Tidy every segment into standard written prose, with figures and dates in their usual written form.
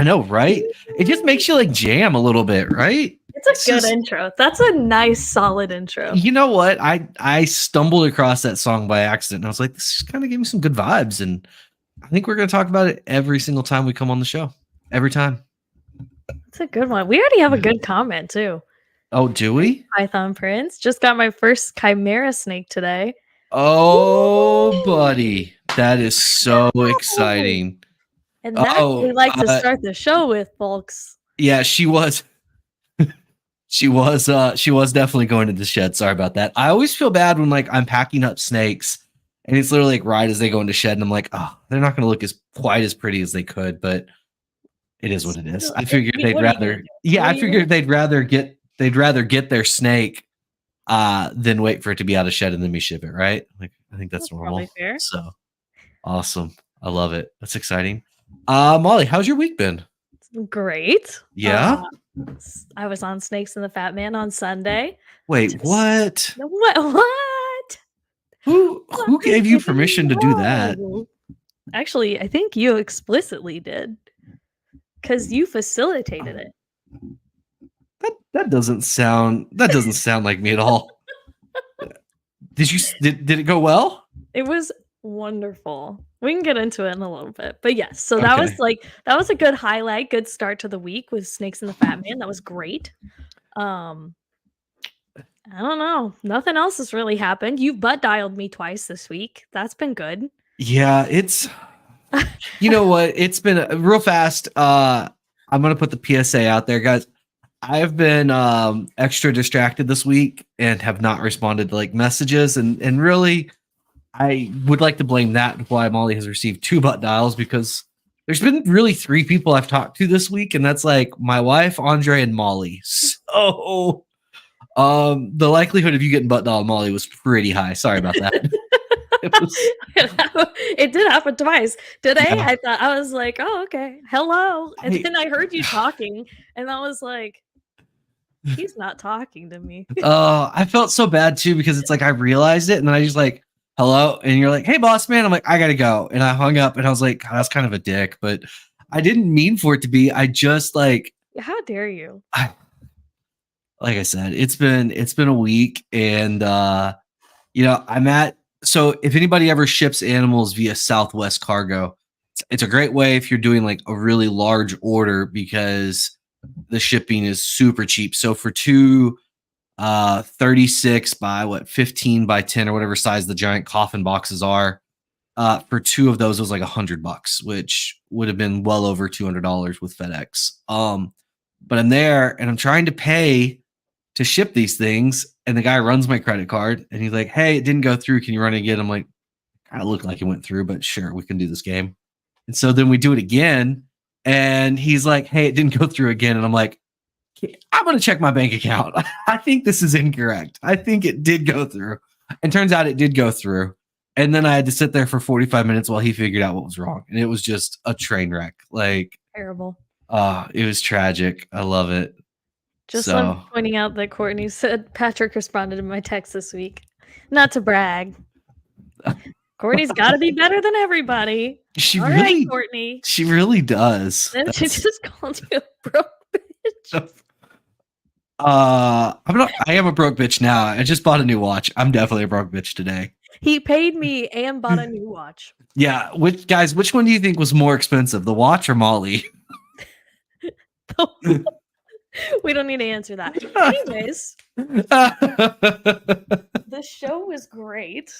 I know, right? It just makes you like jam a little bit, right? It's a good intro. That's a nice, solid intro. You know what? I stumbled across that song by accident, and I was like, this just kind of gave me some good vibes, and I think we're going to talk about it every single time we come on the show. Every time. It's a good one. We already have a good comment too. Oh, do we? Python Prince just got my first Chimera snake today. Oh, buddy, that is so exciting. And that's what we like to start the show with, folks. Yeah, she was. She was definitely going to the shed. Sorry about that. I always feel bad when like I'm packing up snakes and it's literally like right as they go into shed, and I'm like, oh, they're not going to look as quite as pretty as they could, but it is what it is. I figured they'd rather, I figured they'd rather get their snake than wait for it to be out of shed and then we ship it, right? Like, I think that's normal. Probably fair. So awesome. I love it. That's exciting. Molly, how's your week been? Great. Yeah. I was on Snakes and the Fat Man on Sunday. Wait, what? What? Who gave you permission to do that? Actually, I think you explicitly did, because you facilitated it. That doesn't sound like me at all. Did it go well? It was wonderful. We can get into it in a little bit, but yes. So that was a good highlight, good start to the week with Snakes and the Fat Man. That was great. I don't know. Nothing else has really happened. You butt dialed me twice this week. That's been good. Yeah, it's. You know what? It's been real fast. I'm gonna put the PSA out there, guys. I've been extra distracted this week and have not responded to like messages, and really, I would like to blame that why Molly has received 2 butt dials, because there's been really 3 people I've talked to this week, and that's like my wife, Andre, and Molly. So, the likelihood of you getting butt dialed, Molly, was pretty high. Sorry about that. It did happen twice today. Yeah. I was like, oh, okay, hello, and then I heard you talking, and I was like, he's not talking to me. I felt so bad too, because it's like I realized it, and then I just like, hello, and you're like, hey boss man. I'm like, I gotta go, and I hung up, and I was like, that's kind of a dick, but I didn't mean for it to be. I just like, how dare you? Like I said, it's been a week, and so if anybody ever ships animals via Southwest Cargo, it's a great way if you're doing like a really large order, because the shipping is super cheap. So for 2 36 by 15 by 10 or whatever size the giant coffin boxes are, for 2 of those, it was like $100, which would have been well over $200 with FedEx. But I'm there and I'm trying to pay to ship these things, and the guy runs my credit card and he's like, hey, it didn't go through, can you run it again? I'm like, I look like it went through, but sure, we can do this game. And so then we do it again, and he's like, hey, it didn't go through again. And I'm like, I'm going to check my bank account. I think this is incorrect. I think it did go through. And turns out it did go through. And then I had to sit there for 45 minutes while he figured out what was wrong. And it was just a train wreck. Like, terrible. It was tragic. I love it. Just pointing out that Courtney said Patrick responded to my text this week. Not to brag. Courtney's got to be better than everybody. Right, Courtney. She really does. Then she just called you a broke bitch. I am a broke bitch now. I just bought a new watch. I'm definitely a broke bitch today. He paid me and bought a new watch. Yeah. Which one do you think was more expensive, the watch or Molly? We don't need to answer that. Anyways, the show was great.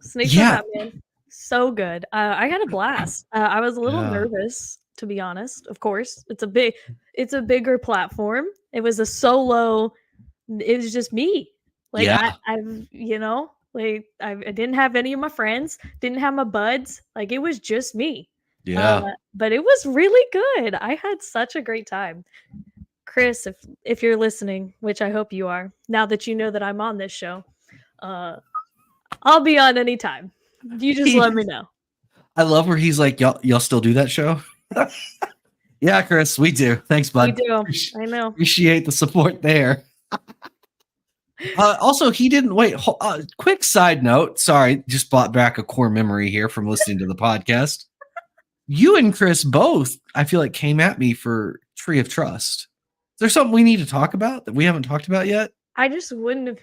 Snakes and Fat Man, so good. I had a blast. I was a little nervous, to be honest. Of course, it's a bigger platform. It was a solo. It was just me. Like I didn't have any of my friends. Didn't have my buds. Like, it was just me. Yeah. But it was really good. I had such a great time. Chris, if you're listening, which I hope you are, now that you know that I'm on this show, I'll be on anytime. You just let me know. I love where he's like, y'all still do that show? Yeah, Chris, we do. Thanks, bud. We do. I know. Appreciate the support there. Also, he didn't wait. Quick side note. Sorry, just brought back a core memory here from listening to the podcast. you and Chris both, I feel like, came at me for Tree of Trust. Is there something we need to talk about that we haven't talked about yet? I just wouldn't have.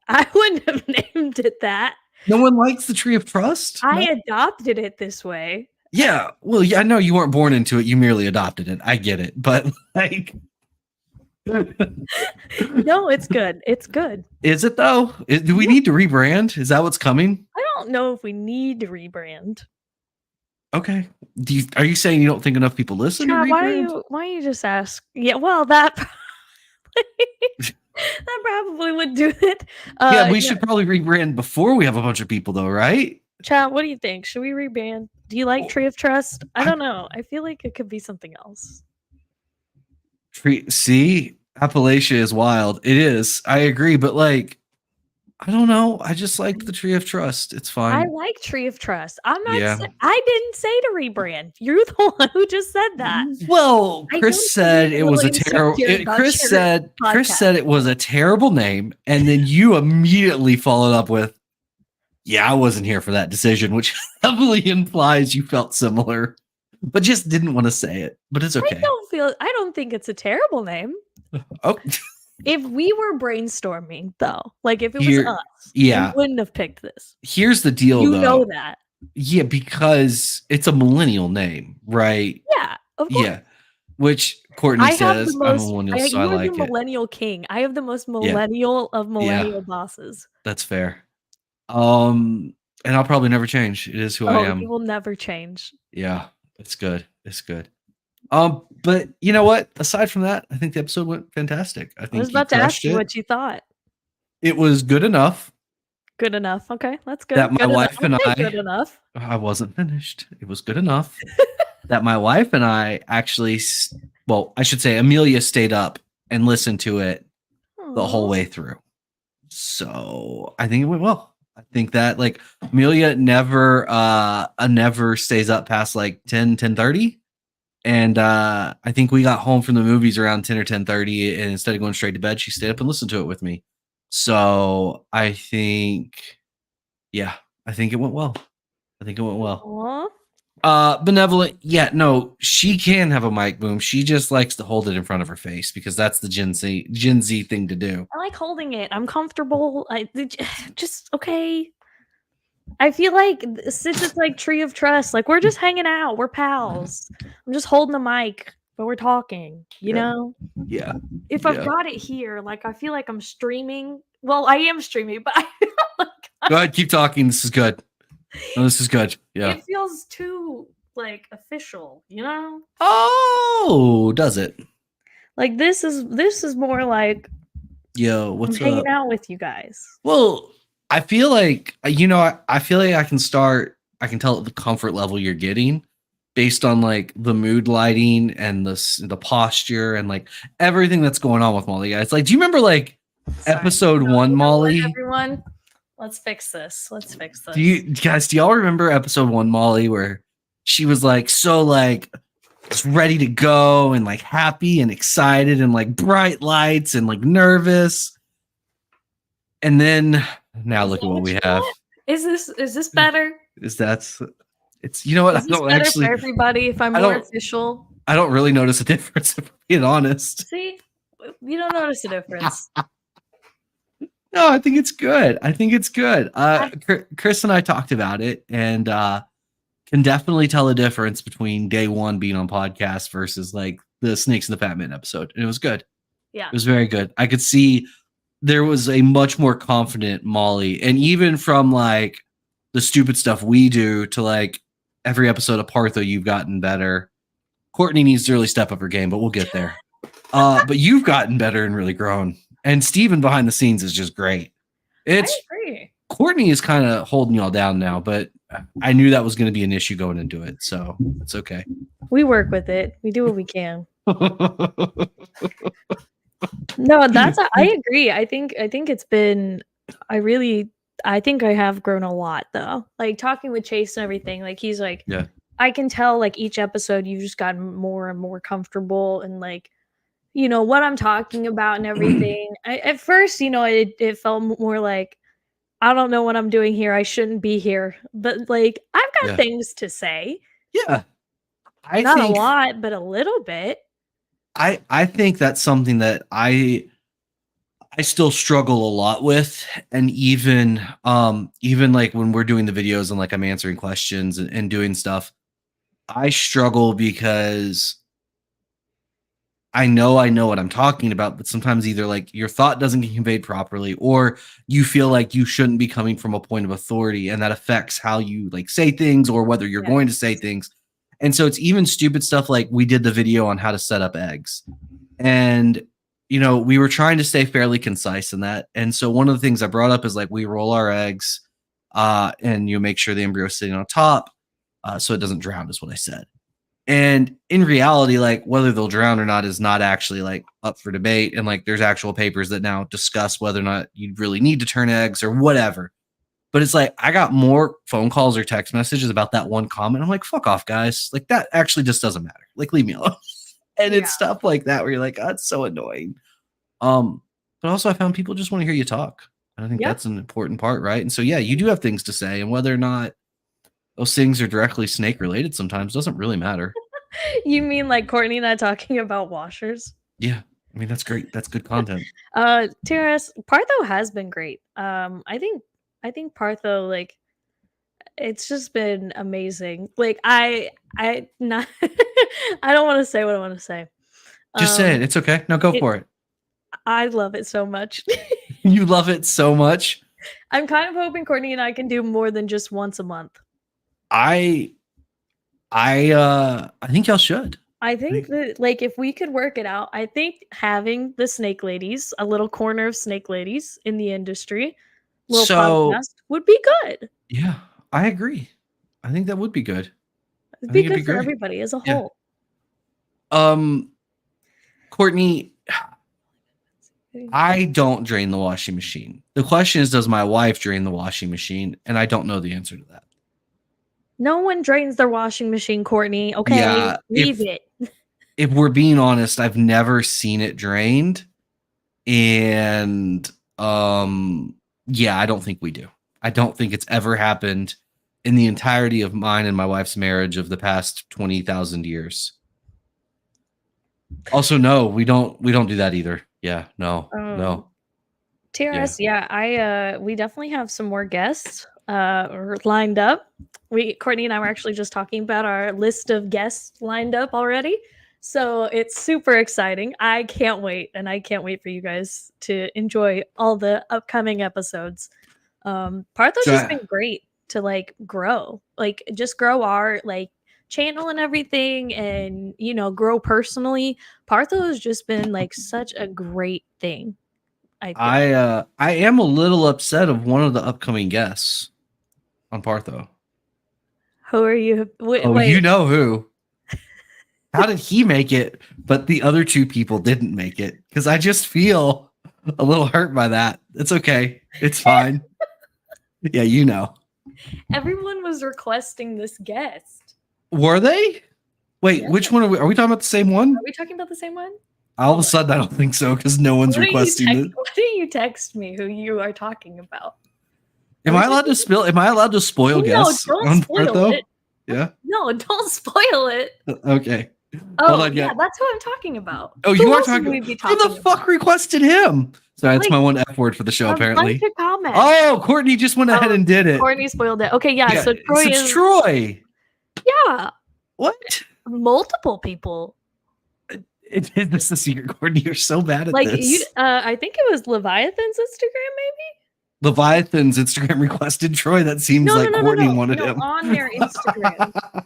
I wouldn't have named it that. No one likes the Tree of Trust? I No? adopted it this way. Yeah. Well, yeah, I know you weren't born into it. You merely adopted it. I get it. But like, No, it's good. It's good. is it though? Do we need to rebrand? Is that what's coming? I don't know if we need to rebrand. Okay. Are you saying you don't think enough people listen to Chad, rebrand? why don't you just ask? Yeah, well, that that probably would do it. Yeah, we should probably rebrand before we have a bunch of people, though, right? Chad, what do you think? Should we rebrand? Do you like Tree of Trust? I don't know. I feel like it could be something else. See, Appalachia is wild. It is. I agree, but like, I don't know. I just like the Tree of Trust. It's fine. I like Tree of Trust. I'm not. Yeah. I didn't say to rebrand. You're the one who just said that. Well, Chris said it was a terrible. Chris said it was a terrible name, and then you immediately followed up with, "Yeah, I wasn't here for that decision," which heavily implies you felt similar, but just didn't want to say it. But it's okay. I don't think it's a terrible name. Oh. If we were brainstorming, though, like if it was us, yeah, we wouldn't have picked this. Here's the deal, though. You know that. Yeah, because it's a millennial name, right? Yeah, of course. Yeah, which Courtney says, I'm a millennial, so I like it. You're the millennial king. I have the most millennial of millennial bosses. That's fair. And I'll probably never change. It is who I am. You will never change. Yeah, it's good. It's good. But you know what? Aside from that, I think the episode went fantastic. I was about to ask you what you thought. It was good enough. Good enough. Okay, that's good. That my wife and I. Good enough. I wasn't finished. It was good enough that my wife and I actually, well, I should say, Amelia stayed up and listened to it the whole way through. So I think it went well. I think that like Amelia never stays up past like 10:30. And I think we got home from the movies around 10 or 10:30, and instead of going straight to bed, she stayed up and listened to it with me. So I think it went well. Benevolent, she can have a mic boom. She just likes to hold it in front of her face because that's the Gen Z thing to do. I like holding it. I'm comfortable. Just okay. I feel like since it's like Tree of Trust, like we're just hanging out, we're pals. I'm just holding the mic, but we're talking, you know? Yeah. If I've got it here, like I feel like I'm streaming. Well, I am streaming, but I feel like go ahead, keep talking. This is good. No, this is good. Yeah. It feels too like official, you know? Oh, does it? Like this is more like, yo, what's I'm hanging out with you guys. Well, I feel like, I feel like I can tell the comfort level you're getting based on like the mood lighting and the posture and like everything that's going on with Molly, guys. Like, do you remember like episode 1, Molly? Everyone, let's fix this. Do y'all remember episode 1, Molly, where she was like, so like just ready to go and like happy and excited and like bright lights and like nervous. And then now look at what we have. Is this better? It's you know what? I don't actually for everybody if I'm more official. I don't really notice a difference if I'm being honest. See? You don't notice a difference. No, I think it's good. Chris and I talked about it and can definitely tell a difference between day one being on podcast versus like the Snakes in the Fat Man episode. And it was good. Yeah. It was very good. I could see there was a much more confident Molly. And even from like the stupid stuff we do to like every episode of Partho, you've gotten better. Courtney needs to really step up her game, but we'll get there. But you've gotten better and really grown. And Steven behind the scenes is just great. I agree. Courtney is kind of holding y'all down now, but I knew that was going to be an issue going into it. So it's okay. We work with it. We do what we can. No, I agree. I think it's been, I think I have grown a lot though. Like talking with Chase and everything, like he's like, yeah, I can tell like each episode you've just gotten more and more comfortable and like, you know, what I'm talking about and everything. At first, you know, it felt more like, I don't know what I'm doing here. I shouldn't be here. But like, I've got things to say. Yeah. I Not a think lot, but a little bit. I think that's something that I still struggle a lot with. And even like when we're doing the videos and like I'm answering questions and doing stuff, I struggle because I know what I'm talking about, but sometimes either like your thought doesn't get conveyed properly, or you feel like you shouldn't be coming from a point of authority, and that affects how you like say things or whether you're going to say Yes. things. And so it's even stupid stuff like we did the video on how to set up eggs. And we were trying to stay fairly concise in that. And so one of the things I brought up is like we roll our eggs, and you make sure the embryo is sitting on top, so it doesn't drown, is what I said. And in reality, like whether they'll drown or not is not actually like up for debate. And like there's actual papers that now discuss whether or not you really need to turn eggs or whatever. But it's like I got more phone calls or text messages about that one comment. I'm like, fuck off, guys. Like that actually just doesn't matter. Like leave me alone. And Yeah. it's stuff like that where you're like, oh, it's so annoying. But also I found people just want to hear you talk. And I think Yeah. that's an important part, right? And so yeah, you do have things to say, and whether or not those things are directly snake related sometimes doesn't really matter. You mean like Courtney and I talking about washers? Yeah. I mean, that's great. That's good content. TRS Partho has been great. I think Partho, like, it's just been amazing. Like I not I don't want to say what I want to say. Just say it. Um It's okay. No, go it for it. I love it so much. You love it so much. I'm kind of hoping Courtney and I can do more than just once a month. I I think y'all should. I think that, like, if we could work it out, I think having the snake ladies, a little corner of snake ladies in the industry, little So podcast would be good. yeah, I agree. I think that would be good. It'd I be think it'd be good for great. everybody as a Yeah. whole. Courtney, I don't drain the washing machine. The question is, does my wife drain the washing machine? And I don't know the answer to that. No one drains their washing machine, Courtney. Okay, Yeah, leave it. if we're being honest, I've never seen it drained. And yeah, I don't think we do. I don't think it's ever happened in the entirety of mine and my wife's marriage of the past 20,000 years. Also, no, we don't do that either. Yeah, no. TRS, we definitely have some more guests lined up. Courtney and I were actually just talking about our list of guests lined up already. So it's super exciting. I can't wait, and I can't wait for you guys to enjoy all the upcoming episodes. Partho's So just been great to like grow, like just grow our like channel and everything, and grow personally. Partho has just been like such a great thing. I feel. I am a little upset of one of the upcoming guests on Partho. Who are you? Oh, Wait. you know who? How did he make it, but the other two people didn't make it? Because I just feel a little hurt by that. It's okay. It's fine. Yeah, you know. Everyone was requesting this guest. Were they? Wait, Yeah. which one are we? Are we talking about the same one? Are we talking about the same one? All of a sudden, I don't think so because no one's requesting it. Why don't you text me who you are talking about? Am I allowed to spill? Am I allowed to spoil guests? No, don't on spoil Partho? it. Yeah. No, don't spoil it. Okay. Oh, Hold on, yeah, that's what I'm talking about. Oh, Who you are else would talking. we be Who the talking fuck requested him? Sorry, that's Like, my one F word for the show. Apparently. bunch of comments. Oh, Courtney just went ahead and did it. Courtney spoiled it. Okay, yeah. So Troy it's is Troy. Yeah, What? multiple people. This is the secret, Courtney. You're so bad at Like this. you, I think it was Leviathan's Instagram, maybe. Leviathan's Instagram requested Troy. That seems like Courtney wanted him. On their Instagram.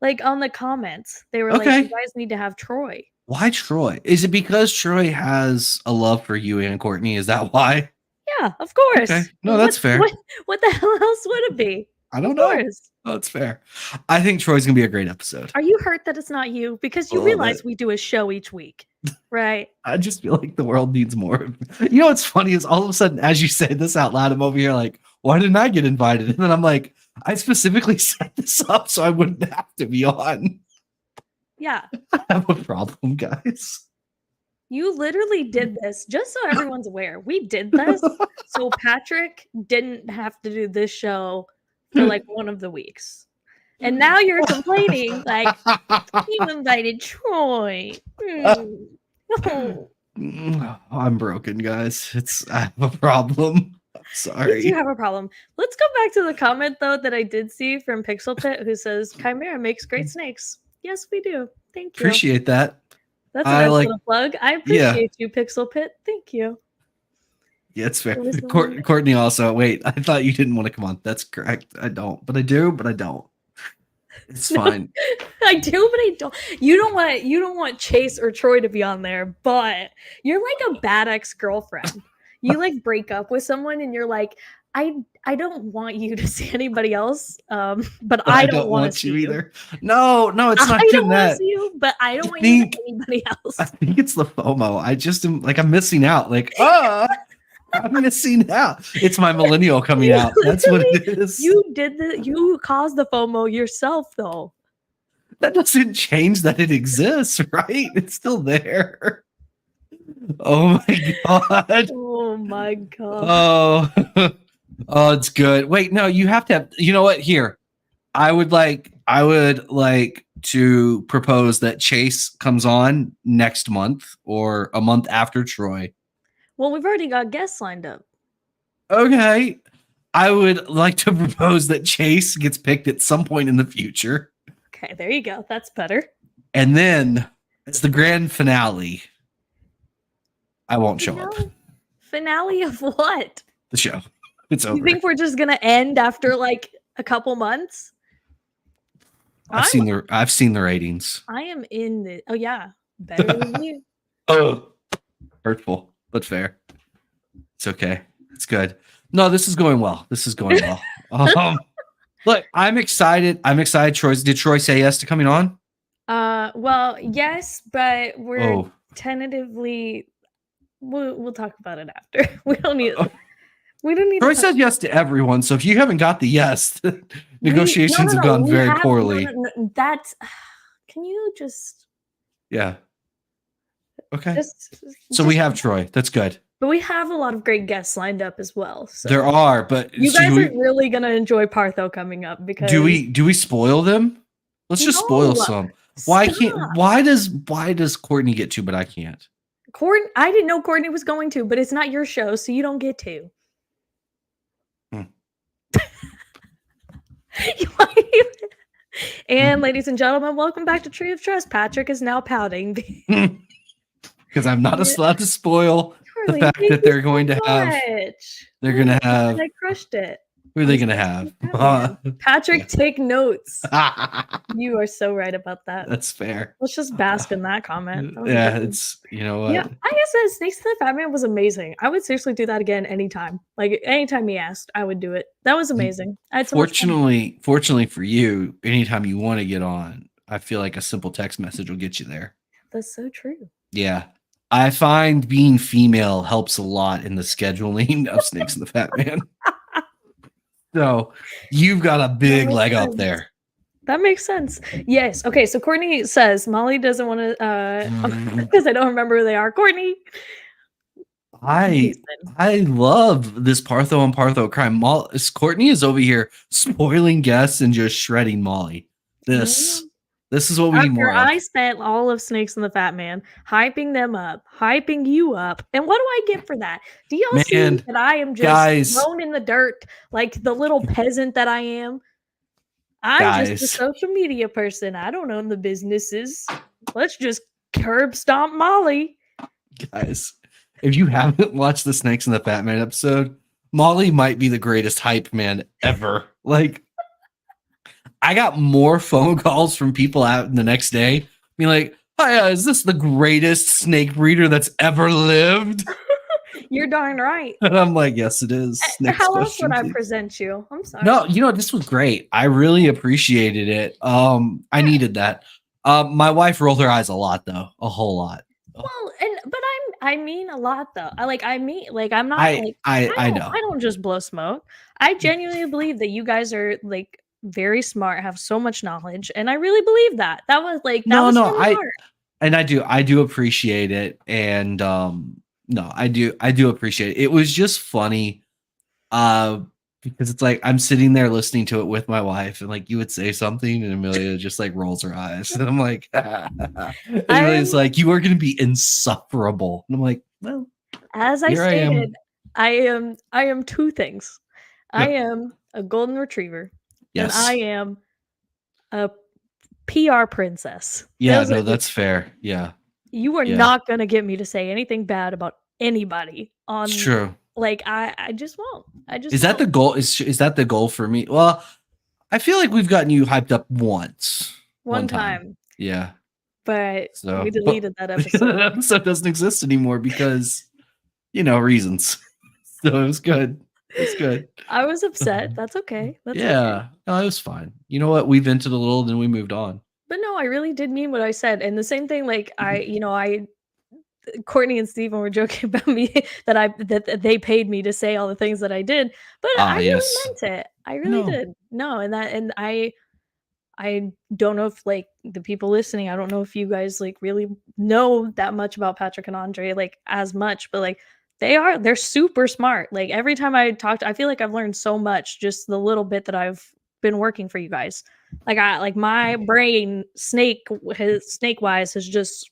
Like on the comments, they were like, "You guys need to have Troy." Why Troy? Is it because Troy has a love for you and Courtney? Is that why? Yeah, of course. Okay. No, that's fair. What the hell else would it be? I don't know. Oh, that's fair. I think Troy's gonna be a great episode. Are you hurt that it's not you? Because you realize we do a show each week, right? I just feel like the world needs more. You know what's funny is all of a sudden, as you say this out loud, I'm over here like, why didn't I get invited? And then I'm like, I specifically set this up so I wouldn't have to be on. Yeah. I have a problem, guys. You literally did this, just so everyone's aware. We did this so Patrick didn't have to do this show for like one of the weeks. And now you're complaining like you invited Troy. Oh. I'm broken, guys. I have a problem. I'm sorry. You do have a problem. Let's go back to the comment though that I did see from Pixel Pit who says Chimera makes great snakes. Yes, we do. Thank you. Appreciate that. That's a nice little plug. I appreciate you, Pixel Pit. Thank you. Yeah, it's fair. Courtney also. Wait, I thought you didn't want to come on. That's correct. I don't, but I do, but I don't. It's fine. I do, but I don't. You don't want Chase or Troy to be on there, but you're like a bad ex-girlfriend. You like break up with someone and you're like, I don't want you to see anybody else, but I don't want to see you either. No, it's not. I don't want to see you, but I don't want you to see anybody else. I think it's the FOMO. I just am like I'm missing out. Like, I'm missing out. It's my millennial coming out. That's what it is. You caused the FOMO yourself, though. That doesn't change that it exists, right? It's still there. Oh my god. Oh my god. Oh, it's good. Wait, no, you have to have. You know what? Here, I would like to propose that Chase comes on next month or a month after Troy. Well, we've already got guests lined up. Okay. I would like to propose that Chase gets picked at some point in the future. Okay, there you go. That's better. And then it's the grand finale. I won't show up. Finale of what? The show. It's over. You think we're just going to end after like a couple months? I've seen the ratings. I am in the. Oh yeah, better than you. Oh, hurtful. But fair. It's okay. It's good. No, this is going well. Look, I'm excited. Did Troy say yes to coming on? Well, yes, but we're tentatively. We'll talk about it after. We don't need. Troy said yes to everyone. So if you haven't got the yes, negotiations have gone very poorly. That's. Can you just? Yeah. Okay. So we have Troy. That's good. But we have a lot of great guests lined up as well. So. There are, but you guys are really gonna enjoy Partho coming up because do we spoil them? Let's just spoil some. Why does Courtney get to, but I can't? I didn't know Courtney was going to, but it's not your show, so you don't get to. And ladies and gentlemen, welcome back to Tree of Trust. Patrick is now pouting. Because I'm not allowed to spoil the fact that they're going to have. They're going to have. I crushed it. Who are they going to have? Patrick, take notes. You are so right about that. That's fair. Let's just bask in that comment. Yeah, it's, you know what? Yeah, I guess that Snakes to the Fat Man was amazing. I would seriously do that again anytime. Like, anytime he asked, I would do it. That was amazing. I had so fortunately for you, anytime you want to get on, I feel like a simple text message will get you there. That's so true. Yeah. I find being female helps a lot in the scheduling of Snakes and the Fat Man. So you've got a big leg up there. That makes sense. Yes. Okay. So Courtney says Molly doesn't want to because I don't remember who they are. Courtney. I love this Partho and Partho crime. Courtney is over here spoiling guests and just shredding Molly. This is what we need more of. I spent all of Snakes and the Fat Man hyping them up, hyping you up. And what do I get for that? Do y'all see that I am just thrown in the dirt like the little peasant that I am? I'm just a social media person. I don't own the businesses. Let's just curb stomp Molly. Guys, if you haven't watched the Snakes and the Fat Man episode, Molly might be the greatest hype man ever. Like, I got more phone calls from people out the next day being like, "Hi, is this the greatest snake breeder that's ever lived?" You're darn right. And I'm like, yes, it is. Next How else would I present you? I'm sorry. No, this was great. I really appreciated it. I needed that. My wife rolled her eyes a lot, though. A whole lot. Well, but I mean a lot, though. I'm not I know. I don't just blow smoke. I genuinely believe that you guys are like very smart, have so much knowledge, and I really believe that. That was like I do appreciate it, and no, I do appreciate it. It was just funny. because it's like I'm sitting there listening to it with my wife, and like you would say something, and Amelia just like rolls her eyes, and I'm like, and Amelia's I'm like, "You are going to be insufferable," and I'm like, "Well, as I here I stated, am." I am two things. I Yep. am a golden retriever, and I Yes. am a PR princess. Yeah. Those are No, the that's fair. Yeah. You are Yeah. not gonna get me to say anything bad about anybody It's on true. like, I just won't. I just Is that the won't. goal? Is that the goal for me? Well, I feel like we've gotten you hyped up once, One one time. time, Yeah. but we So, but deleted that episode. that episode doesn't exist anymore because reasons. So it was good. It was good. I was upset. That's okay. That's okay. Yeah. No, it was fine. You know what? We vented a little, then we moved on. But no, I really did mean what I said, and the same thing, like, I Courtney and Steven were joking about me that they paid me to say all the things that I did, but I Ah, really yes. meant it. I really No. did. No, and I don't know if, like, the people listening, I don't know if you guys, like, really know that much about Patrick and Andre, like, as much, but, like, they're super smart. Like, every time I talk I feel like I've learned so much just the little bit that I've been working for you guys. Like, my brain snake-wise has just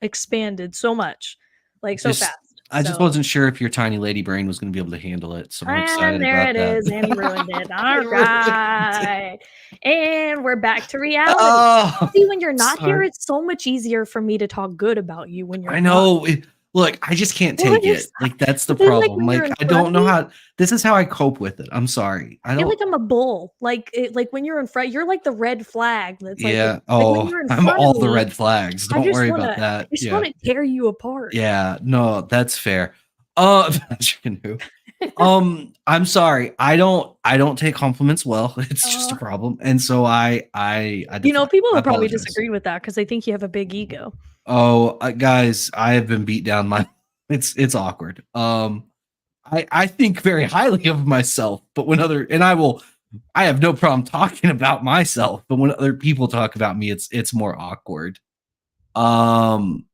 expanded so much, like, so Just fast. I just So wasn't sure if your tiny lady brain was gonna be able to handle it, so I'm and excited there about it that. is, and he ruined it. I All ruined it. right. And we're back to reality. Oh, See, when you're not here, sorry. it's so much easier for me to talk good about you when you're I not. know. Look, I just can't Well, take you're it. s Like that's the But then, like, problem. when you're Like in I front don't of know me, how. This is how I cope with it. I'm sorry. I I feel like don't. I'm a bull. Like, when you're in front, you're like the red flag that's Yeah. like, when Oh, you're in I'm front of all the me, red flags. I Don't just worry about wanna I that. just Yeah. wanna tear you apart. Yeah. No, that's fair. Chicken who? I'm sorry. I don't take compliments well. It's just a Uh, problem. And so I deflect. people I would probably apologize. disagree with that because they think you have a big ego. Oh, guys, I have been beat down. It's awkward. I think very highly of myself, but when I have no problem talking about myself, but when other people talk about me, it's more awkward. Um,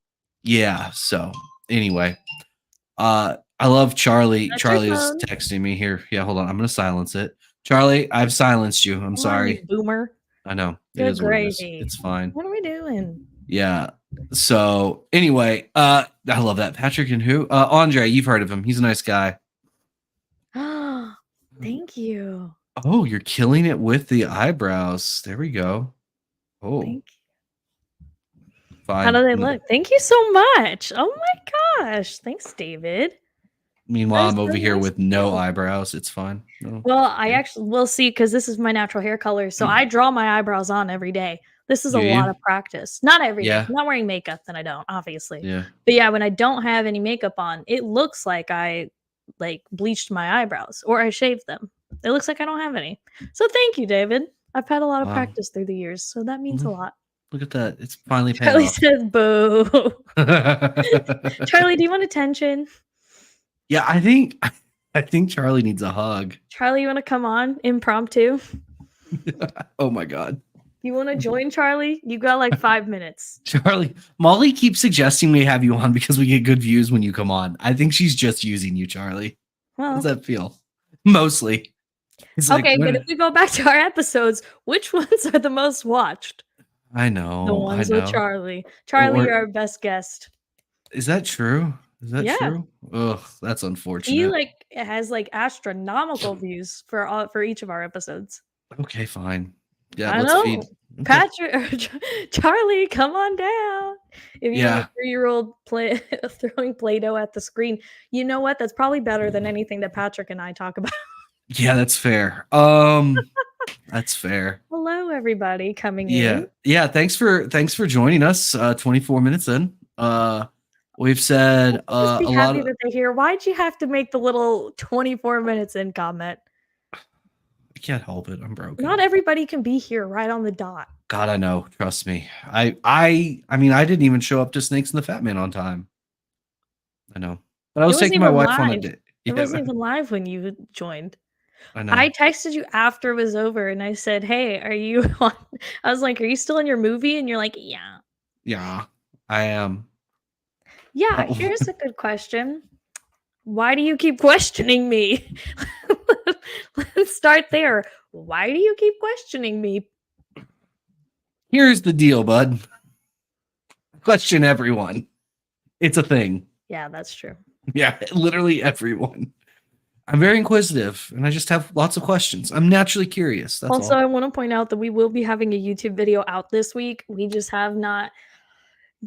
yeah. So anyway, I love Charlie. That's your Charlie is phone. texting me here. Yeah, hold on. I'm gonna silence it. Charlie, I've silenced you. I'm Come on, you sorry. boomer. I know it Good is what it is. gravy. It's fine. What are we doing? Yeah. So anyway, I love that. Patrick and who? Andre, you've heard of him. He's a nice guy. Thank you. Oh, you're killing it with the eyebrows. There we go. Oh, Thank How fine. do they look? Thank you so much. Oh my gosh. Thanks, David. That Meanwhile, is I'm so over here nice with of no you. eyebrows. It's fine. No. Well, I Yeah. actually will see because this is my natural hair color. So I draw my eyebrows on every day. This is a Do lot you? of practice. Not every day. If Yeah. I'm not wearing makeup, then I don't, obviously. Yeah. But yeah, when I don't have any makeup on, it looks like I like bleached my eyebrows or I shaved them. It looks like I don't have any. So thank you, David. I've had a lot of Wow. practice through the years, so that means a Look, lot. look at that. It's finally paid Charlie off. says, "Boo." Charlie, do you want attention? Yeah, I think Charlie needs a hug. Charlie, you wanna come on impromptu? Oh my god. You wanna join, Charlie? You got, like, 5 minutes. Charlie, Molly keeps suggesting we have you on because we get good views when you come on. I think she's just using you, Charlie. How does Well, that feel? Mostly. It's like okay, but if when we go back to our episodes, which ones are the most watched? I The know, I ones with know. Charlie. Charlie, Or you're our best guest. is that true? Is that Yeah. true? Ugh, that's He, unfortunate. like, has, like, astronomical views for each of our episodes. Okay, fine. Yeah, I let's feed. know. Okay. Patrick or Charlie, come on down. If you have Yeah. a 3-year-old play throwing Play-Doh at the screen, you know what? That's probably better than anything that Patrick and I talk about. Yeah, that's fair. That's fair. Hello, everybody coming Yeah. in. Yeah, thanks for joining us. 24 minutes in. We've said Just be a lot happy of that they're here. Why'd you have to make the little 24 minutes in comment? I can't help it. I'm broken. Not everybody can be here right on the dot. God, I know. Trust me. I mean, I didn't even show up to Snakes and the Fat Man on time. I know. But I It was wasn't taking my even wife on a live. date. It Yeah, wasn't even live when you joined. I know. I texted you after it was over and I said, "Hey, are you on?" I was like, "Are you still in your movie?" And you're like, "Yeah." Yeah, I am. Yeah, Oh, here's a good question. Why do you keep questioning me? Let's start there. Why do you keep questioning me? Here's the deal, bud. Question everyone. It's a thing. Yeah, that's true. Yeah, literally everyone. I'm very inquisitive and I just have lots of questions. I'm naturally curious. That's Also, all. I want to point out that we will be having a YouTube video out this week. We just have not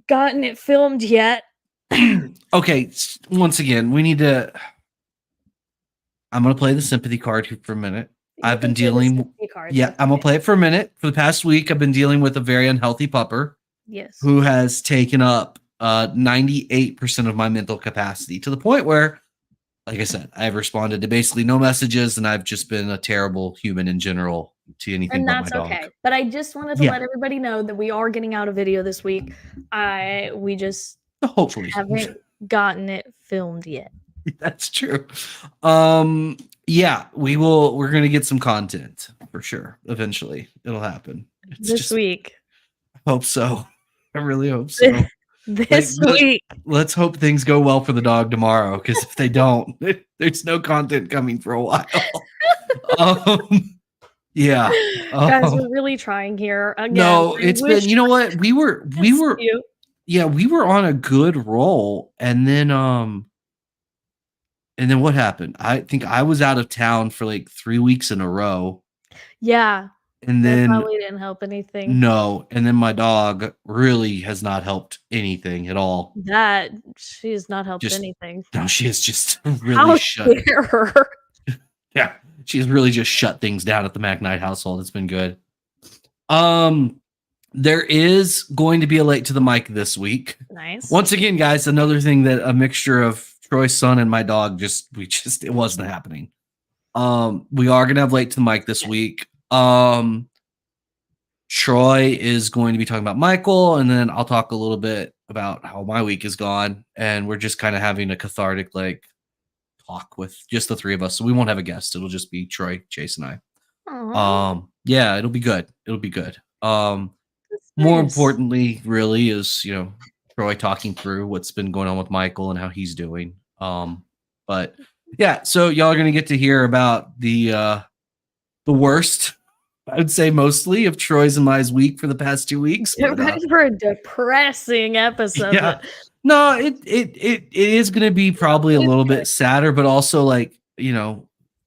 gotten it filmed yet. Okay, once again, we need to. I'm going to play the sympathy card here for a minute. I've been dealing. Yeah, I'm going to play it for a minute. For the past week, I've been dealing with a very unhealthy pupper. Yes. Who has taken up 98% of my mental capacity to the point where, like I said, I've responded to basically no messages and I've just been a terrible human in general to anything but my dog. Okay. But I just wanted to let everybody know that we are getting out a video this week. We just hopefully haven't gotten it filmed yet. That's true. Yeah, we're gonna get some content for sure. Eventually, it'll happen. This week. I hope so. I really hope so. This week. Let's hope things go well for the dog tomorrow, because if they don't, there's no content coming for a while. Yeah. Guys, we're really trying here. Again, no, it's been, you know what? We were on a good roll, and then what happened? I think I was out of town for like 3 weeks in a row. Yeah. And then that probably didn't help anything. No, and then my dog really has not helped anything at all. She has not helped anything. No, she has just really shut her. Yeah, she's really just shut things down at the McKnight household. It's been good. There is going to be a late to the mic this week. Nice. Once again, guys, another thing that a mixture of Troy's son and my dog it wasn't happening. We are gonna have late to the mic this week. Troy is going to be talking about Michael, and then I'll talk a little bit about how my week is gone, and we're just kind of having a cathartic talk with just the three of us. So we won't have a guest. It'll just be Troy, Chase, and I. Aww. Yeah, it'll be good. More importantly, really, is Troy talking through what's been going on with Michael and how he's doing. But yeah, so y'all are gonna get to hear about the worst, I would say, mostly of Troy's and my week for the past 2 weeks. Get ready for a depressing episode. Yeah. No, it is going to be probably a little bit sadder, but also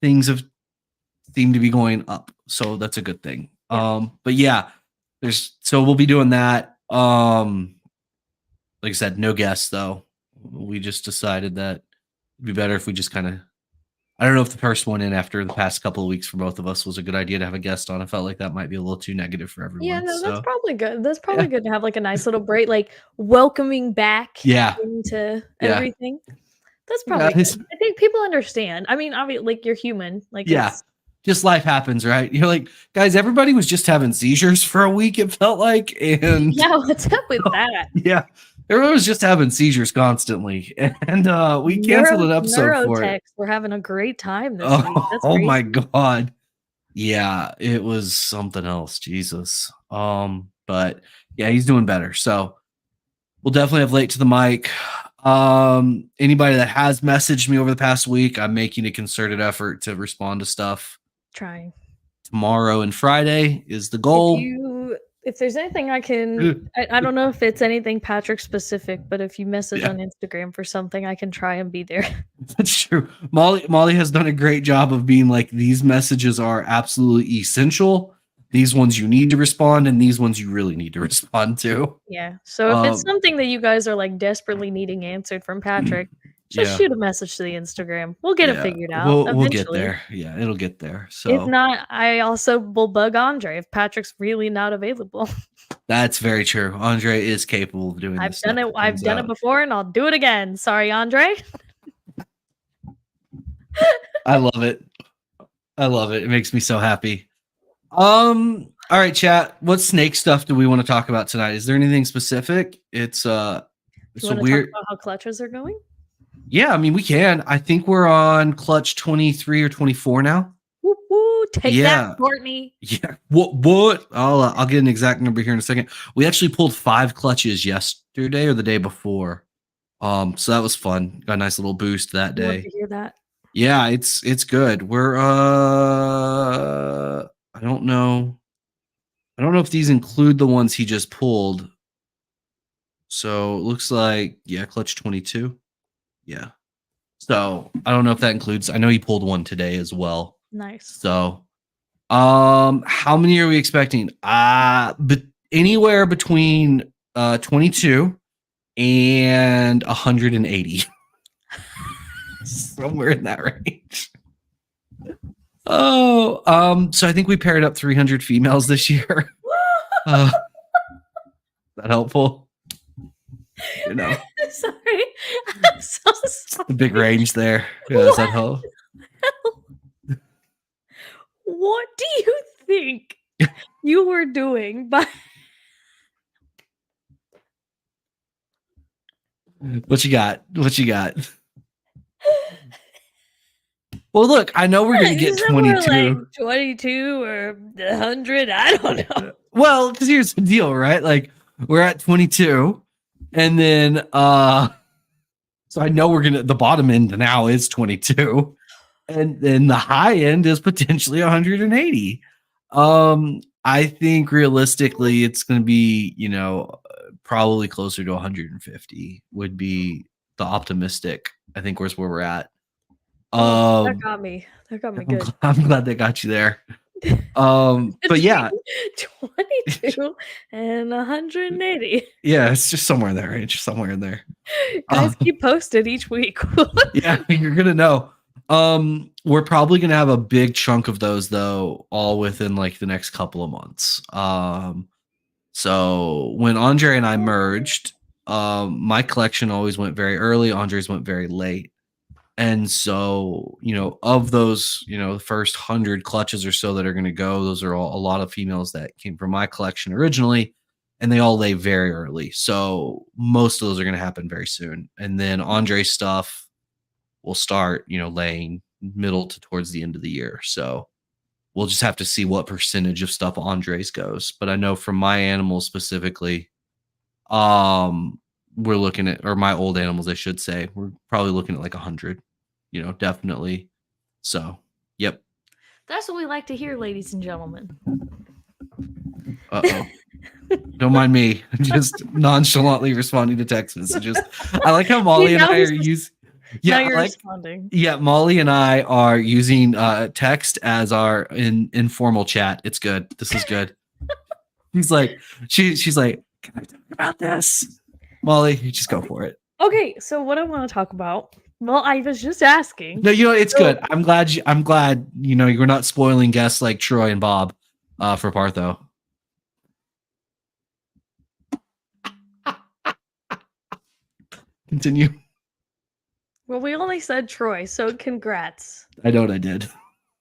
things have seemed to be going up, so that's a good thing. Yeah. But yeah, so we'll be doing that. Like I said, no guests though. We just decided that it'd be better if we just kind of. I don't know if the first one in after the past couple of weeks for both of us was a good idea to have a guest on. I felt like that might be a little too negative for everyone. Yeah, no, that's probably good. That's probably good to have a nice little break, welcoming back into everything. That's probably good. I think people understand. I mean, obviously, you're human. Just life happens, right? You're like, guys, everybody was just having seizures for a week, it felt like. And yeah, what's up with that? Yeah. Everyone was just having seizures constantly, and we canceled an episode for it. We're having a great time this week. Oh my god, yeah, it was something else. Jesus, but yeah, he's doing better. So we'll definitely have late to the mic. Anybody that has messaged me over the past week, I'm making a concerted effort to respond to stuff. Trying tomorrow and Friday is the goal. If there's anything I can, I don't know if it's anything Patrick specific, but if you message on Instagram for something, I can try and be there. That's true. Molly has done a great job of being like, these messages are absolutely essential. These ones you need to respond, and these ones you really need to respond to. Yeah. So if it's something that you guys are desperately needing answered from Patrick, just shoot a message to the Instagram. We'll get it figured out. We'll get there. Yeah, it'll get there. So if not, I also will bug Andre if Patrick's really not available. That's very true. Andre is capable of doing I've done it before, and I'll do it again. Sorry, Andre. I love it. It makes me so happy. All right, chat. What snake stuff do we want to talk about tonight? Is there anything specific? It's a weird. Talk about how clutches are going? Yeah, I mean, we can. I think we're on clutch 23 or 24 now. Woo, take that, Courtney. Yeah. What? I'll get an exact number here in a second. We actually pulled 5 clutches yesterday or the day before. So that was fun. Got a nice little boost that day. To hear that. Yeah, it's good. We're I don't know. I don't know if these include the ones he just pulled. So it looks like yeah, clutch 22. Yeah. So I don't know if that includes. I know he pulled one today as well. Nice. So how many are we expecting? But anywhere between 22 and 180. Somewhere in that range. Oh, so I think we paired up 300 females this year. That helpful? You know, Sorry. I'm so sorry. the big range there. Yeah, does that help? What do you think you were doing by What you got? What you got? Well, look, I know we're gonna get somewhere 22. like 22 or 100? I don't know. Well, because here's the deal, right? Like we're at 22, and then so I know we're gonna the bottom end now is 22, and then the high end is potentially 180. I think realistically it's gonna be, probably closer to 150 would be the optimistic. I think where's where we're at. Oh, that Um, got me. That got me good. I'm glad they got you there. But yeah, 22 and 180. yeah, it's just somewhere in that range, somewhere in there. Guys, keep posted each week. Yeah, you're gonna know. We're probably gonna have a big chunk of those though, all within like the next couple of months. So when Andre and I merged, my collection always went very early. Andre's went very late. And so, of those, the first 100 clutches or so that are going to go, those are all a lot of females that came from my collection originally, and they all lay very early. So most of those are going to happen very soon. And then Andre's stuff will start, laying middle to towards the end of the year. So we'll just have to see what percentage of stuff Andre's goes. But I know from my animals specifically, we're looking at, or my old animals, I should say, we're probably looking at like 100, definitely. So, yep. That's what we like to hear, ladies and gentlemen. Uh-oh. Don't mind me. Just nonchalantly responding to text messages. I like how Molly and I are using. Yeah, now you're responding. Yeah, Molly and I are using text as our informal chat. It's good. This is good. She's like, can I talk about this? Molly, you just go for it. Okay, so what I want to talk about. Well, I was just asking. No, it's good. I'm glad you're not spoiling guests like Troy and Bob for Partho. Continue. Well, we only said Troy, so congrats. I know what I did.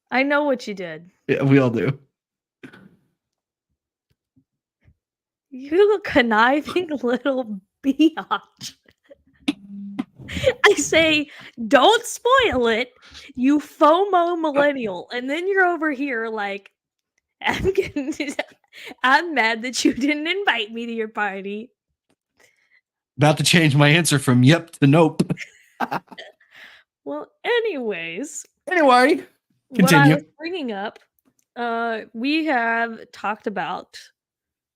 I know what you did. Yeah, we all do. You conniving little biatch. I say, don't spoil it, you FOMO millennial. And then you're over here like, I'm mad that you didn't invite me to your party. About to change my answer from yep to nope. Well, anyways. Anyway, continue. What I was bringing up, we have talked about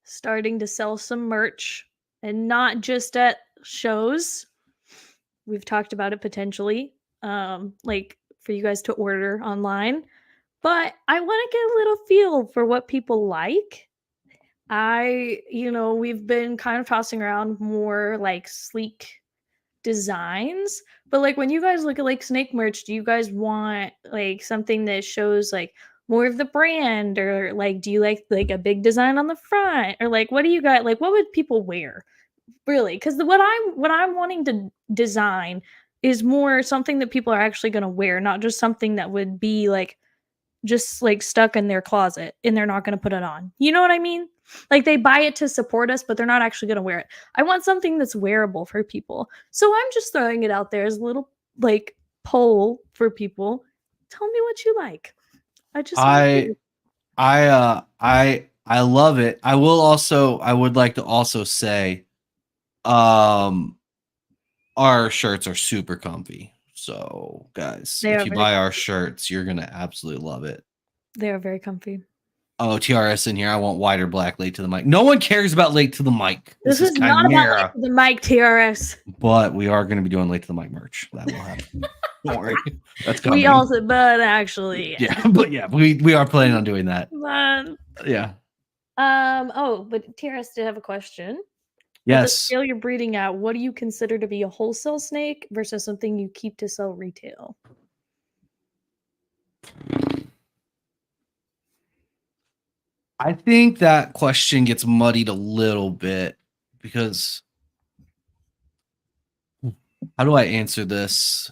starting to sell some merch, and not just at shows. We've talked about it potentially, like for you guys to order online. But I want to get a little feel for what people like. We've been kind of tossing around more like sleek designs, but like when you guys look at like snake merch, do you guys want like something that shows like more of the brand, or like do you like a big design on the front, or like what do you got, like what would people wear really? Because what I'm wanting to design is more something that people are actually going to wear, not just something that would be like just like stuck in their closet and they're not going to put it on. You know what I mean? Like they buy it to support us, but they're not actually going to wear it. I want something that's wearable for people. So I'm just throwing it out there as a little like poll for people. Tell me what you like. I love it. I would like to also say our shirts are super comfy. So, guys, They if are you very buy our comfy. shirts, you're gonna absolutely love it. They are very comfy. Oh, TRS in here. I want white or black late to the mic. No one cares about late to the mic. This This is is not about Chimera. the mic, TRS. But we are going to be doing late to the mic merch. That will happen. Don't worry. That's coming. We also, but actually, yeah, but yeah, we are planning on doing that. but, Yeah. Oh, but TRS did have a question. At the Yes. scale you're breeding at, what do you consider to be a wholesale snake versus something you keep to sell retail? I think that question gets muddied a little bit because how do I answer this?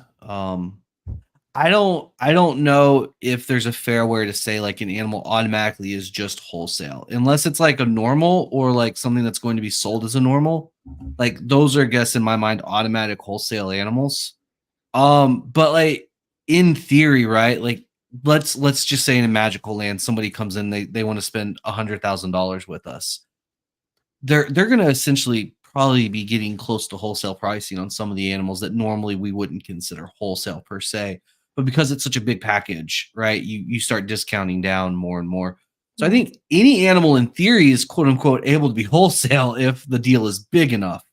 I don't know if there's a fair way to say like an animal automatically is just wholesale unless it's like a normal or like something that's going to be sold as a normal. Like those are, I guess, in my mind, automatic wholesale animals. But like in theory, right? Like let's just say in a magical land, somebody comes in, they want to spend $100,000 with us. They're gonna essentially probably be getting close to wholesale pricing on some of the animals that normally we wouldn't consider wholesale per se. But because it's such a big package, right? You start discounting down more and more. So I Mhm. think any animal in theory is quote unquote able to be wholesale if the deal is big enough.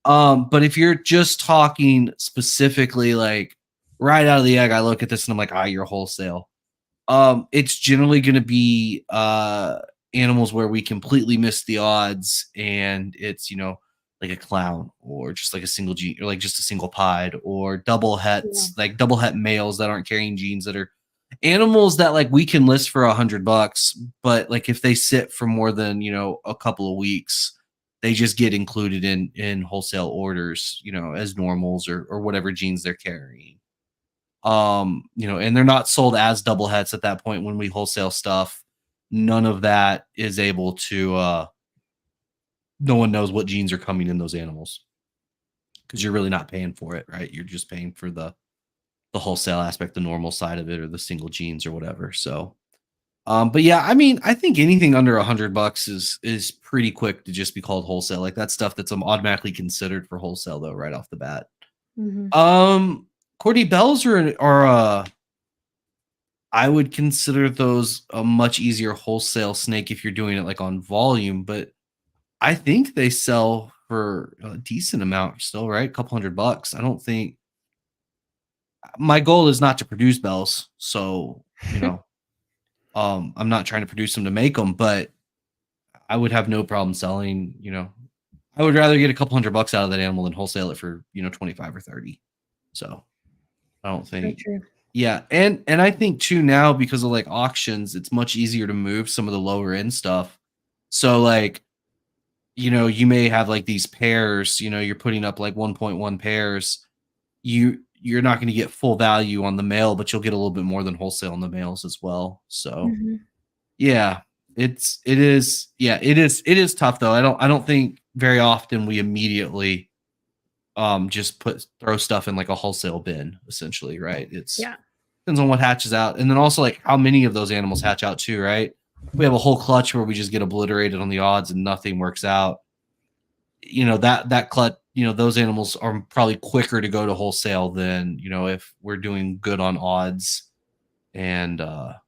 But if you're just talking specifically like right out of the egg, I look at this and I'm like, you're wholesale. It's generally going to be animals where we completely miss the odds, and it's like a clown or just like a single gene or like just a single pied or double Yeah. hets, like double het males that aren't carrying genes that are animals that like we can list for $100, but like if they sit for more than a couple of weeks, they just get included in wholesale orders, as normals or whatever genes they're carrying. And they're not sold as double hets at that point when we wholesale stuff. None of that is able to no one knows what genes are coming in those animals because you're really not paying for it, right? You're just paying for the wholesale aspect, the normal side of it, or the single genes or whatever. So but yeah, I mean, I think anything under $100 is pretty quick to just be called wholesale. Like that stuff that's automatically considered for wholesale though, right off the bat. Mhm. Cordy bells are I would consider those a much easier wholesale snake if you're doing it like on volume, but I think they sell for a decent amount still, right? A couple $100. I don't think my goal is not to produce bells, so I'm not trying to produce them to make them, but I would have no problem selling. I would rather get a couple $100 out of that animal than wholesale it for 25 or 30. So I don't Very think. true. Yeah, and I think too now because of like auctions, it's much easier to move some of the lower end stuff. So like, you may have like these pairs, you're putting up like 1.1 pairs. You're not going to get full value on the male, but you'll get a little bit more than wholesale on the males as well. So Mhm. yeah, it is tough though. I don't think very often we immediately just throw stuff in like a wholesale bin essentially, right? It's Yeah. depends on what hatches out, and then also like how many of those animals hatch out too, right? We have a whole clutch where we just get obliterated on the odds and nothing works out. That clutch, those animals are probably quicker to go to wholesale than if we're doing good on odds. And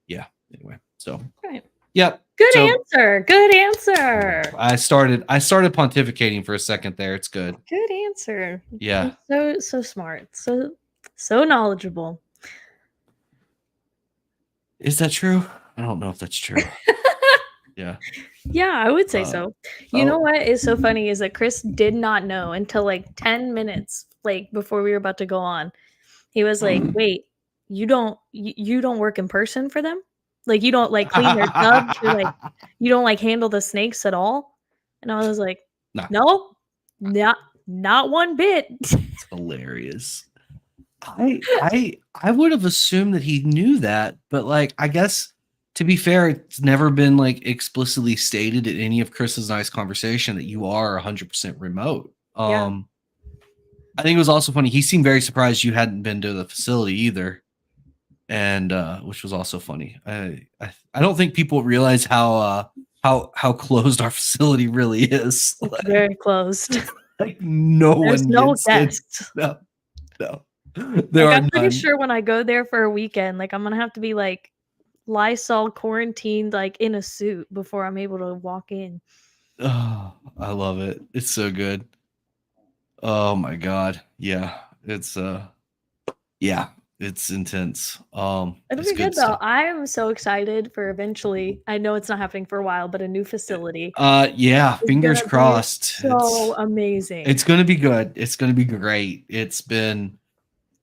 yeah, anyway, so Right. yep. Good So answer. Good answer. I started pontificating for a second there. It's good. Good answer. Yeah. So smart. So knowledgeable. Is that true? I don't know if that's true. Yeah. Yeah, I would say Uh, so. You know oh. what is so funny is that Chris did not know until like 10 minutes like before we were about to go on. He was like, "Wait, you don't work in person for them? Like you don't like clean their tubs or like you don't like handle the snakes at all?" And I was like, No, "No. Not one bit." it's hilarious. I would have assumed that he knew that, but like I guess to be fair, it's never been like explicitly stated in any of Chris's nice conversation that you are 100% remote. Yeah. I think it was also funny. He seemed very surprised you hadn't been to the facility either, and which was also funny. I don't think people realize how closed our facility really is. It's very closed. Like no There's one no gets it. guests. No, no. There Like, are I'm pretty none. sure when I go there for a weekend, like, I'm gonna have to be, like, Lysol quarantined, like, in a suit before I'm able to walk in. Oh, I love it. It's so good. Oh my god. Yeah. It's yeah, it's intense. It'll It's be good good though. stuff. I am so excited for eventually, I know it's not happening for a while, but a new facility Yeah, is fingers gonna be crossed. so amazing. It's gonna be good. It's gonna be great. It's been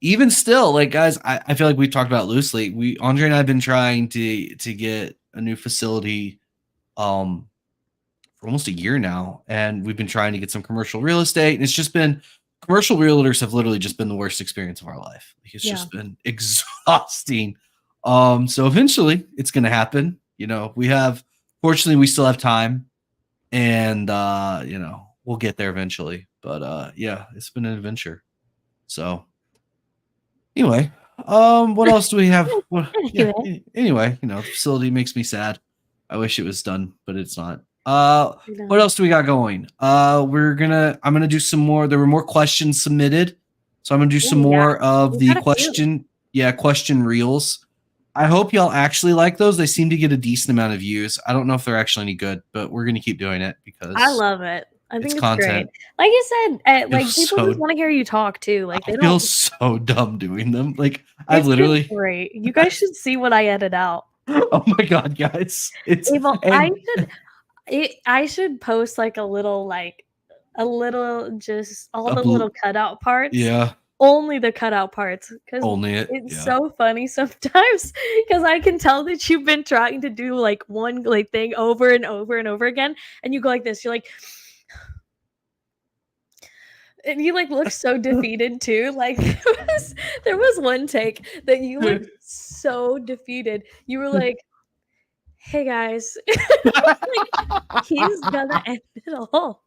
even still, like guys, I feel like we talked about loosely. We Andre and I have been trying to get a new facility um for almost a year now, and we've been trying to get some commercial real estate, and it's just been commercial realtors have literally just been the worst experience of our life. Like, it's Yeah. just been exhausting. So eventually it's gonna happen. You know, we have fortunately we still have time, and you know, we'll get there eventually. But yeah, it's been an adventure. So anyway, what else do we have? What, yeah. Anyway, Anyway, you know, the facility makes me sad. I wish it was done, but it's not. you What know. else do we got going? I'm gonna do some more. There were more questions submitted, so I'm gonna do some Ooh, yeah. more of We've the had a few. question reels. I hope y'all actually like those. They seem to get a decent amount of views. I don't know if they're actually any good, but we're gonna keep doing it I because love it. I it's think it's great. content. Like you said, I feel like, people just so wanna hear you talk too, like, I they feel don't. so dumb doing them. Like I've It's been literally great. You guys should see what I edit out. oh my god, guys. It's Abel, and I should post, like, a little just all a the blue little cutout parts, yeah, only the cutout parts, because only it. it's Yeah. so funny sometimes. Because I can tell that you've been trying to do, like, one, like, thing over and over and over again, and you go like this, you're like and you, like, look so defeated too, like, there was one take that you looked so defeated. You were like, "Hey, guys." Like, he's gonna end it all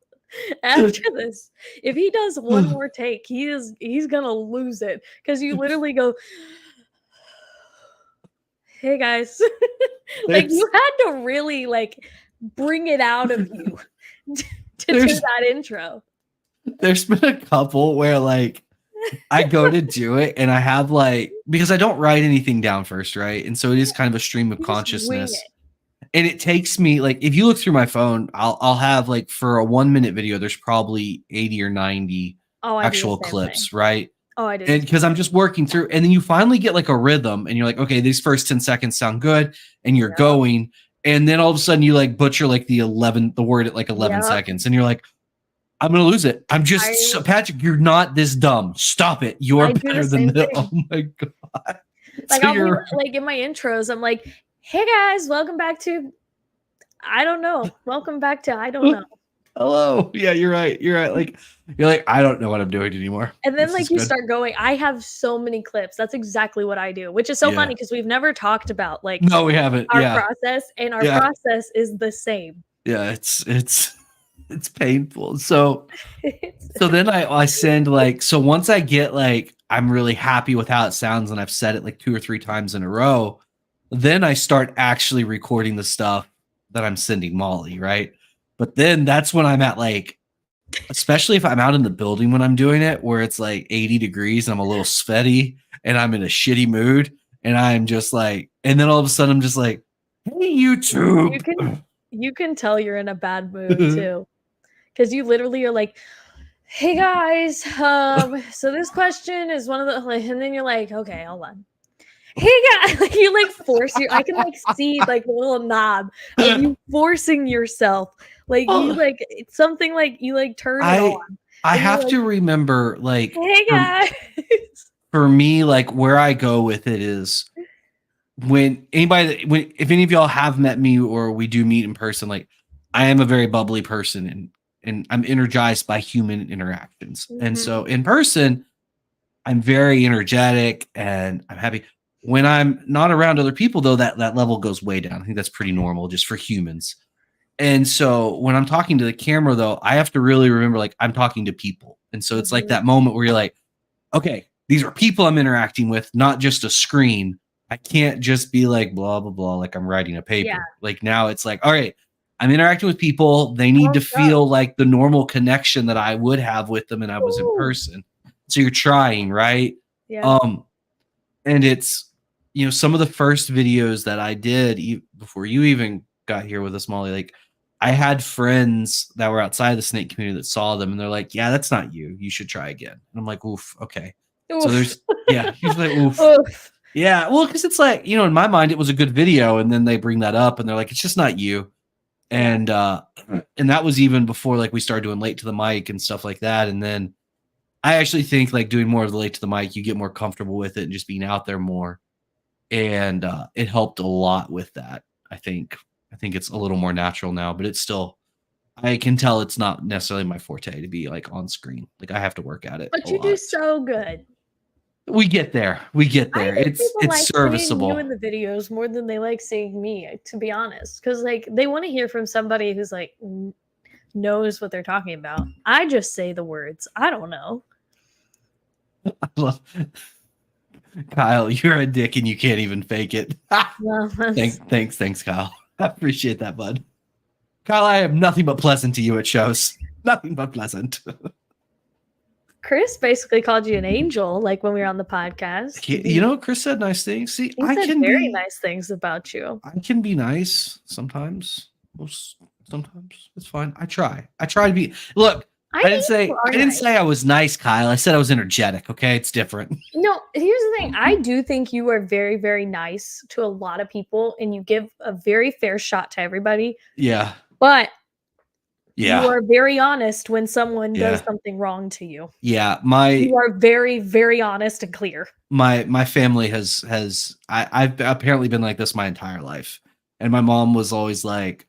after this. If he does one more take, he's gonna lose it because you literally go, "Hey, guys." Like, there's you had to really, like, bring it out of you to do there's that intro. there's been a couple where like I go to do it and I have like because I don't write anything down first, right? And so it is kind of a stream of You just wing consciousness. it. And it takes me like if you look through my phone, I'll have like for a 1 minute video, there's probably 80 or 90 Oh, I do the actual same thing. clips, right? Oh, I do the And same because I'm thing. just working through, and then you finally get like a rhythm, and you're like, okay, these first 10 seconds sound good, and you're Yep, going, and then all of a sudden you like butcher like the word at like 11 yep. seconds, and you're like, I'm gonna lose it. I'm I just so, Patrick, you're not this dumb. Stop it. You are I do the better than same this. Oh thing. my god. Like, So I'll be you're like, in my intros, I'm like, "Hey, guys, welcome back to I don't know. Welcome back to I don't know." hello. Yeah, you're right. You're right. Like you're like, I don't know what I'm doing anymore. And then, This like, is you good. start going I have so many clips. That's exactly what I do, which is so Yeah. funny because 'cause we've never talked about, like, No, we haven't. our Yeah. process, and our Yeah. process is the same. Yeah. It's it's painful. So It's So then I send like so once I get like I'm really happy with how it sounds and I've said it like 2 or 3 times in a row, then I start actually recording the stuff that I'm sending Molly, right? But then that's when I'm at like especially if I'm out in the building when I'm doing it where it's like 80 degrees and I'm a little sweaty and I'm in a shitty mood and I'm just like and then all of a sudden I'm just like, "Hey you YouTube." can tell you're in a bad mood too, because you literally are like, "Hey, guys, so this question is one of the," like, and then you're like, "Okay, hold on. Hey, guys," like, you, like, force your I can, like, see, like, the little knob of you forcing yourself. Like, you, like it's something like you, like, turn it I on, I and you're have like, to remember like "Hey, guys." for me, like where I go with it is when if any of y'all have met me or we do meet in person, like I am a very bubbly person and I'm energized by human interactions. And Mhm. so in person, I'm very energetic and I'm happy. When I'm not around other people, though, that level goes way down. I think that's pretty normal just for humans. And so when I'm talking to the camera, though, I have to really remember like I'm talking to people. And so it's like Mhm. that moment where you're like, okay, these are people I'm interacting with, not just a screen. I can't just be like blah blah blah like I'm writing a Yeah. paper. Like now it's like, all right, I'm interacting with people. They need to Pumped up. feel like the normal connection that I would have with them and I was in Ooh. person. So you're trying, right? Yeah. And it's, some of the first videos that I did before you even got here with us, Molly, like I had friends that were outside the snake community that saw them and they're like, yeah, that's not you. You should try again. And I'm like, oof, okay. So Oof. there's, yeah, he's like, oof. Oof. Yeah. Well, because it's like, in my mind, it was a good video. And then they bring that up and they're like, it's just not you. Yeah. And that was even before like we started doing late to the mic and stuff like that. And then I actually think like doing more of the late to the mic, you get more comfortable with it and just being out there more. And it helped a lot with that. I think it's a little more natural now, but it's still, I can tell it's not necessarily my forte to be like on screen. Like I have to work at it But a you do lot. so good. We get there. I think It's people like seeing you serviceable. in the videos more than they like seeing me, to be honest. Because like they want to hear from somebody who's like knows what they're talking about. I just say the words. I don't know. Kyle, you're a dick and you can't even fake it. Well, Thanks, Kyle. I appreciate that, bud. Kyle, I am nothing but pleasant to you. It shows nothing but pleasant. Chris basically called you an angel, like when we were on the podcast. Chris said nice things. See, He said very nice things about you. I can be nice sometimes. Sometimes it's fine. I try to be. Look, I didn't say I was nice, Kyle. I said I was energetic. Okay, it's different. No, here's the thing. I do think you are very, very nice to a lot of people, and you give a very fair shot to everybody. Yeah. But you are very honest when someone does something wrong to you. Yeah, you are very, very honest and clear. My family I've apparently been like this my entire life, and my mom was always like,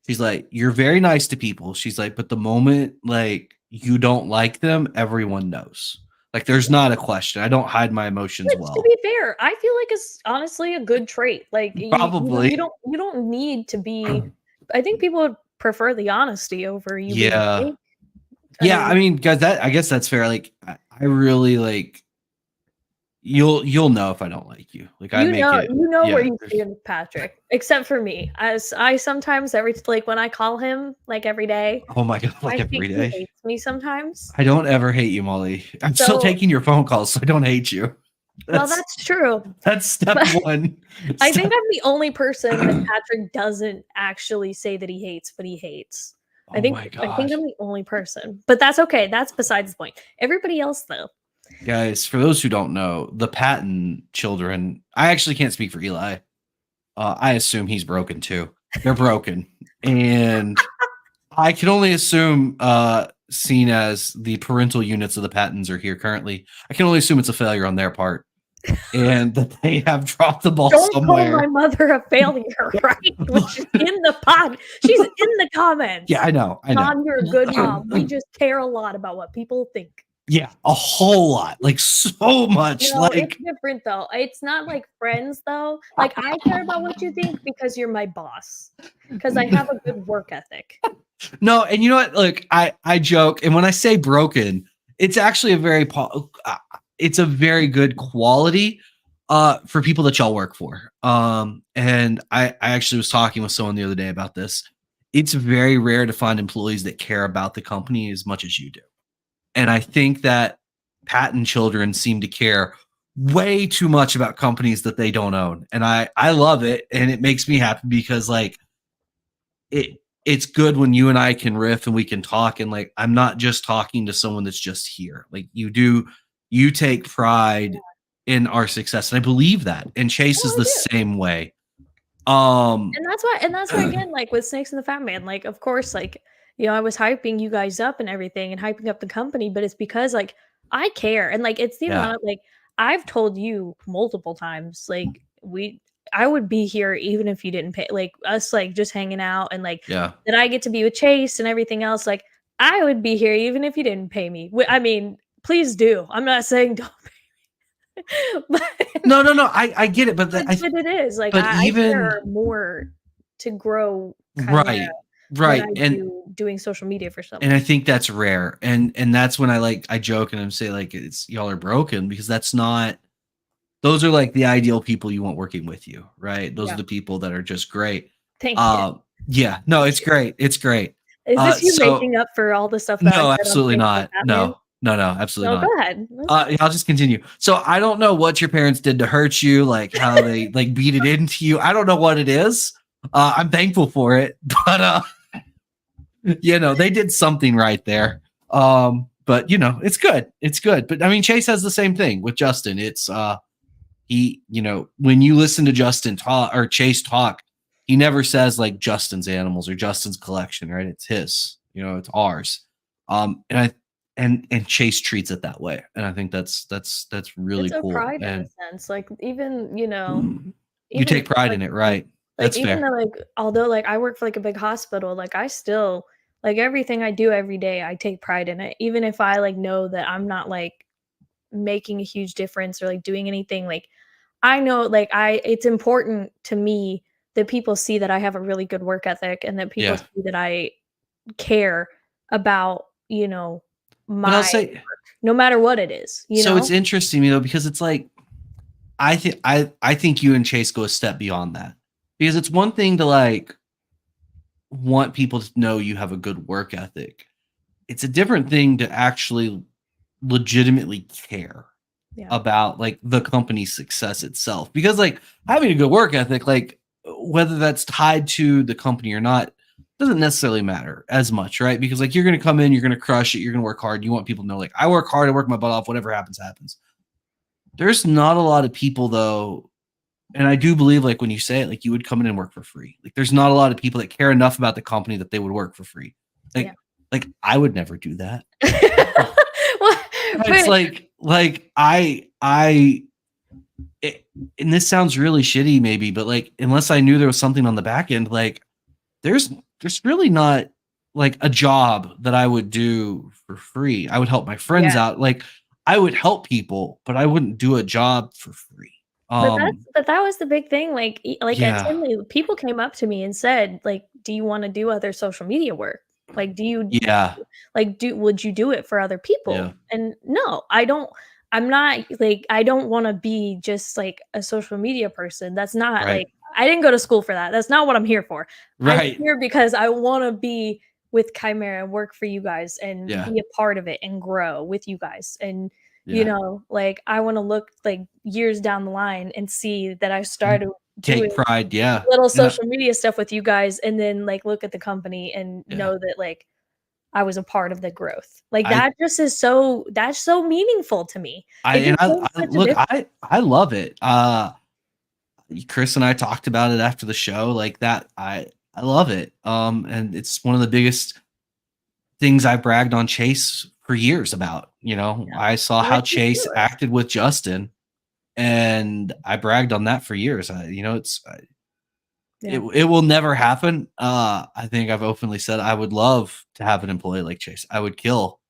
she's like, you're very nice to people. She's like, but the moment like you don't like them, everyone knows. Like, there's not a question. I don't hide my emotions well. To be fair, I feel like it's honestly a good trait. Like, probably you don't need to be. I think people would prefer the honesty over you. Yeah. Being fake. I mean, guys, I guess that's fair. Like, I really like. You'll know if I don't like you. Like, I make it. Where you stand with Patrick, except for me. As I sometimes when I call him like every day. Oh my god, like every day. He hates me sometimes. I don't ever hate you, Molly. I'm still taking your phone calls, so I don't hate you. That's true. That's step one. I think I'm the only person that Patrick doesn't actually say that he hates, but he hates. I think I'm the only person, but that's okay. That's besides the point. Everybody else, though. Guys, for those who don't know, the Patton children, I actually can't speak for Eli. I assume he's broken too. They're broken. And I can only assume, seen as the parental units of the Pattons are here currently, I can only assume it's a failure on their part. And that they have dropped the ball somewhere. Don't call my mother a failure, right? She's in the pod. She's in the comments. Yeah, I know. Mom, you're a good mom. We just care a lot about what people think. Yeah, a whole lot. Like, so much. No, it's different, though. It's not like friends, though. Like, I care about what you think because you're my boss. Because I have a good work ethic. No, and you know what? Look, I joke. And when I say broken, it's actually it's a very good quality for people that y'all work for. And I actually was talking with someone the other day about this. It's very rare to find employees that care about the company as much as you do. And I think that Patton children seem to care way too much about companies that they don't own. And I love it. And it makes me happy because like it's good when you and I can riff and we can talk. And like, I'm not just talking to someone that's just here. Like you take pride in our success. And I believe that. And Chase is the same way. And that's why again, like with Snakes and the Fat Man, like, of course, like, I was hyping you guys up and everything and hyping up the company, but it's because like I care. And like, it's the amount of like, I've told you multiple times, like I would be here even if you didn't pay, like us, like just hanging out and like, that I get to be with Chase and everything else. Like I would be here even if you didn't pay me. I mean, please do. I'm not saying don't pay me. But, no. I get it. But it is like, I care more to grow. Right. And doing social media for something. And I think that's rare. And that's when I joke and I'm say like, it's y'all are broken because those are like the ideal people you want working with you. Right. Those are the people that are just great. Thank you. Yeah, no, it's great. It's great. Is this you making up for all the stuff? No, absolutely not. No, No, absolutely No, go not. ahead. I'll just continue. So I don't know what your parents did to hurt you, like how they like beat it into you. I don't know what it is. I'm thankful for it, but they did something right there. But it's good. It's good. But I mean, Chase has the same thing with Justin. It's he, when you listen to Justin talk or Chase talk, he never says like Justin's animals or Justin's collection, right? It's his, it's ours. And Chase treats it that way. And I think that's really It's a cool. pride in a And sense, like, even, you even take pride like, in it, right? like, That's even fair. though, like, although, like, I work for, like, a big hospital, like, I still like, everything I do every day, I take pride in it, even if I, like, know that I'm not, like, making a huge difference or, like, doing anything, like, I know, like, I it's important to me that people see that I have a really good work ethic and that people Yeah. see that I care about, But I'll my say, work, no matter what it is, you so know? it's interesting, because it's like I think you and Chase go a step beyond that. Because it's one thing to like want people to know you have a good work ethic. It's a different thing to actually legitimately care Yeah. about like the company's success itself. Because like having a good work ethic, like whether that's tied to the company or not, doesn't necessarily matter as much, right? Because like you're gonna come in, you're gonna crush it, you're gonna work hard. You want people to know, like, I work hard, I work my butt off, whatever happens, happens. There's not a lot of people though, and I do believe like when you say it, like you would come in and work for free. Like there's not a lot of people that care enough about the company that they would work for free. Yeah. Like I would never do that. Well, It's but like I and this sounds really shitty maybe, but like unless I knew there was something on the back end, like there's really not like a job that I would do for free. I would help my friends yeah. out. Like I would help people, but I wouldn't do a job for free. But that was the big thing, like, like, at Yeah. Tinley, people came up to me and said, like, "Do you wanna do other social media work? Like, do you Yeah. like, do would you do it for other Yeah. people?" And no, I don't I'm not like, I don't wanna be just, like, a social media person. That's not, Right. like I didn't go to school for that. That's not what I'm here for. I'm Right. here because I wanna be with Chimera and work for you guys and Yeah. be a part of it and grow with you guys, and Yeah. like, I wanna look, like, years down the line and see that I started Take doing pride. Yeah. little And social media stuff with you guys and then, like, look at the company and yeah. know that, like, I was a part of the growth. Like, I that just is that's so meaningful to me. I It and just makes I such a look, difference. I love it. Chris and I talked about it after the show, like that. I love it. And it's one of the biggest things I bragged on Chase for years about. I saw Well, how like, you Chase do it. acted with Justin, and I bragged on that for years. Yeah. It will never happen. I think I've openly said I would love to have an employee like Chase. I would kill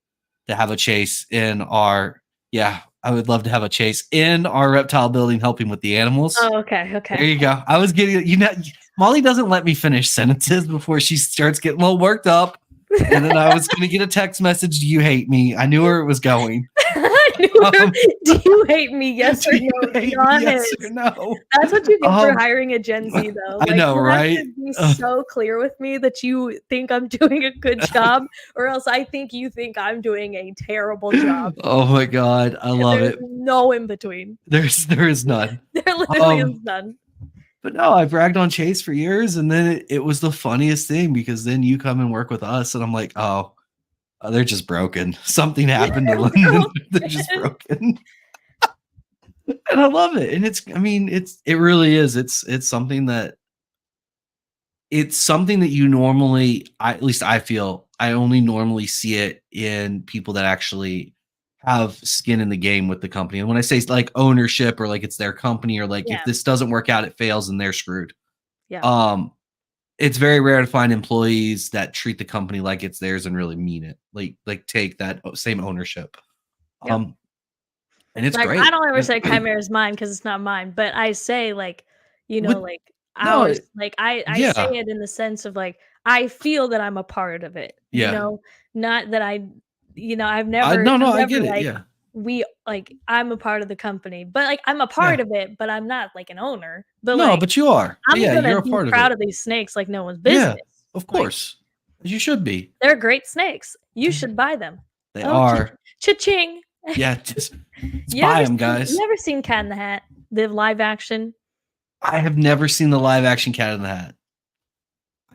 to have a Chase in our yeah. I would love to have a Chase in our reptile building, helping with the animals. Oh, okay, There okay. you go. I was getting, Molly doesn't let me finish sentences before she starts getting a little worked up. And then I was going to get a text message. Do you hate me? I knew where it was going. I knew Um, Do you hate me? Yes or do no? you Be hate me? Yes or honest. no? That's what you get for Um, hiring a Gen Z, though. I Like, know, you have to right? be so clear with me that you think I'm doing a good job, or else I think you think I'm doing a terrible job, Oh my God. I and love there's it. no in between. There is none. There literally is Um, none. but no, I bragged on Chase for years, and then it was the funniest thing because then you come and work with us, and I'm like, they're just broken. Something happened to them. And they're just Broken. broken. And I love it. And I mean, it really is. It's something that you normally, at least I feel, I only normally see it in people that actually have skin in the game with the company. And when I say like ownership or like it's their company or like if Yeah, this doesn't work out, it fails and they're screwed. yeah, Um, it's very rare to find employees that treat the company like it's theirs and really mean it. Like take that same ownership. yep. Um, and it's Like, I great. don't ever And say Chimera's mine because it's not mine, but I say, like, with like, no, ours. Like, I say yeah, it in the sense of, like, I feel that I'm a part of it, yeah. Not that I no, no, I'm I never get it. like, Yeah, I'm a part of the company, but, like, I'm a yeah. part of it, but I'm not, like, an owner, but, No, like, but you are. But I'm yeah, gonna you're a be part of proud it. of these snakes like no one's Yeah, business. of Like, course. You should be. they're great snakes. You And should buy them. They Oh, are. cha-ching. Yeah, just let's You buy ever them, seen guys. you ever seen Cat in the Hat, the live action? I have never seen the live action Cat in the Hat.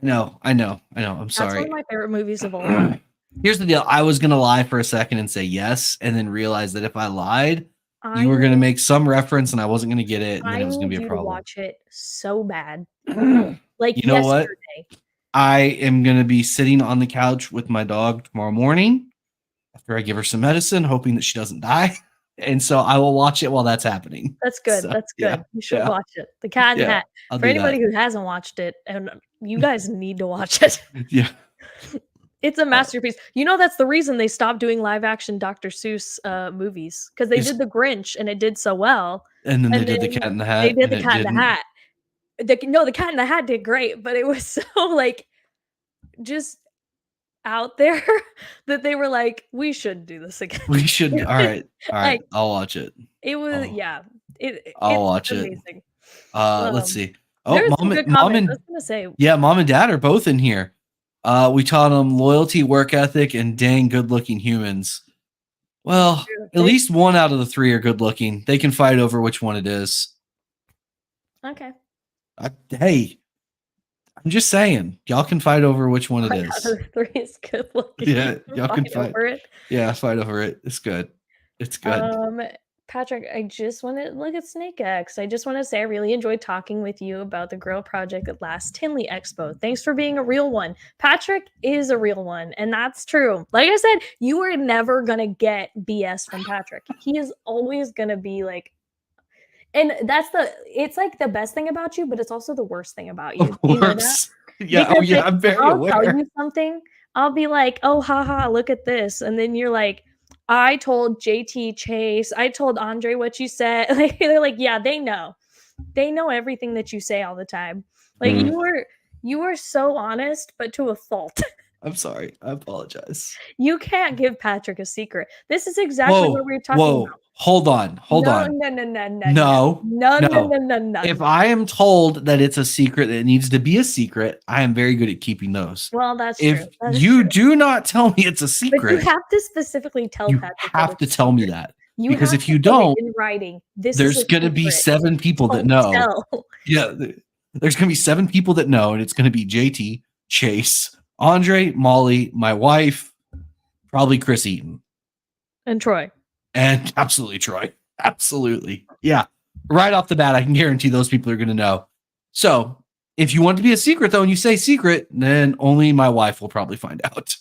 No, I know. I'm That's one of sorry. my favorite movies of all time. Here's the deal. I was gonna lie for a second and say yes, and then realize that if I lied, you I were gonna need make some reference and I wasn't gonna get it, and then I it was gonna need be a you to problem. watch it so bad. You Like know what? yesterday. I am gonna be sitting on the couch with my dog tomorrow morning after I give her some medicine, hoping that she doesn't die. And so I will watch it while that's happening. That's good, So that's yeah, good. You should yeah, watch it. The Cat in the yeah. Hat. I'll For do anybody that. who hasn't watched it, and you guys need to watch it. Yeah. It's a masterpiece. You know, that's the reason they stopped doing live action Dr. Seuss movies, because they Is did The Grinch and it did so well, and then they and did the then Cat in the they Hat did and The it Cat in the didn't. Hat. The Cat in the Hat did great, but it was so, like, just out there that they were like, "We shouldn't do this again." We should. All right. All right. Like, I'll watch it. it was Oh, yeah. I'll It's watch it. amazing. Let's Um, see. Oh, there are some good mom comments. I was and gonna say, yeah, mom and dad are both in here. We taught them loyalty, work ethic, and dang good-looking humans. Well, at they least one out of the three are good-looking. They can fight over which one it is. okay. Hey, I'm just saying, y'all can fight over which one it One out is. of the three is good looking. Yeah, y'all can fight. over it. Yeah, fight over it. It's good. It's good. Patrick, I just want to look at Snake X. I just want to say I really enjoyed talking with you about the Grill Project at last Tinley Expo. Thanks for being a real one. Patrick is a real one, and that's true. Like I said, you are never gonna get BS from Patrick. He is always gonna be like, and it's like the best thing about you, but it's also the worst thing about you. Of You know that? course. Yeah. Oh, Because yeah. like I'm very I'll tell aware. you something, I'll be like, "Oh, haha, look at this," and then you're like, "I told JT Chase, I told Andre what you said." Like they're like, "Yeah, they know. They know everything that you say all the time." Like you are so honest, but to a fault. I'm sorry. I apologize. You can't give Patrick a secret. This is exactly what we were talking Whoa. about. Hold on. Hold No, on. no, no, no, no, No. no, no, No. no, no, no. If I am told that it's a secret that needs to be a secret, I am very good at keeping those. Well, that's If true. That is you true. do not tell me it's a But you secret, have to specifically tell you Patrick that have to it's a tell me secret. that. You Because have if to you put it don't, in writing. This is there's a going to be secret. 7 people that Don't know. tell. Yeah. There's going to be 7 people that know, and it's going to be JT, Chase, Andre, Molly, my wife, probably Chris Eaton. And Troy. And absolutely Troy. Absolutely. Yeah. Right off the bat, I can guarantee those people are going to know. So if you want it to be a secret, though, and you say secret, then only my wife will probably find out.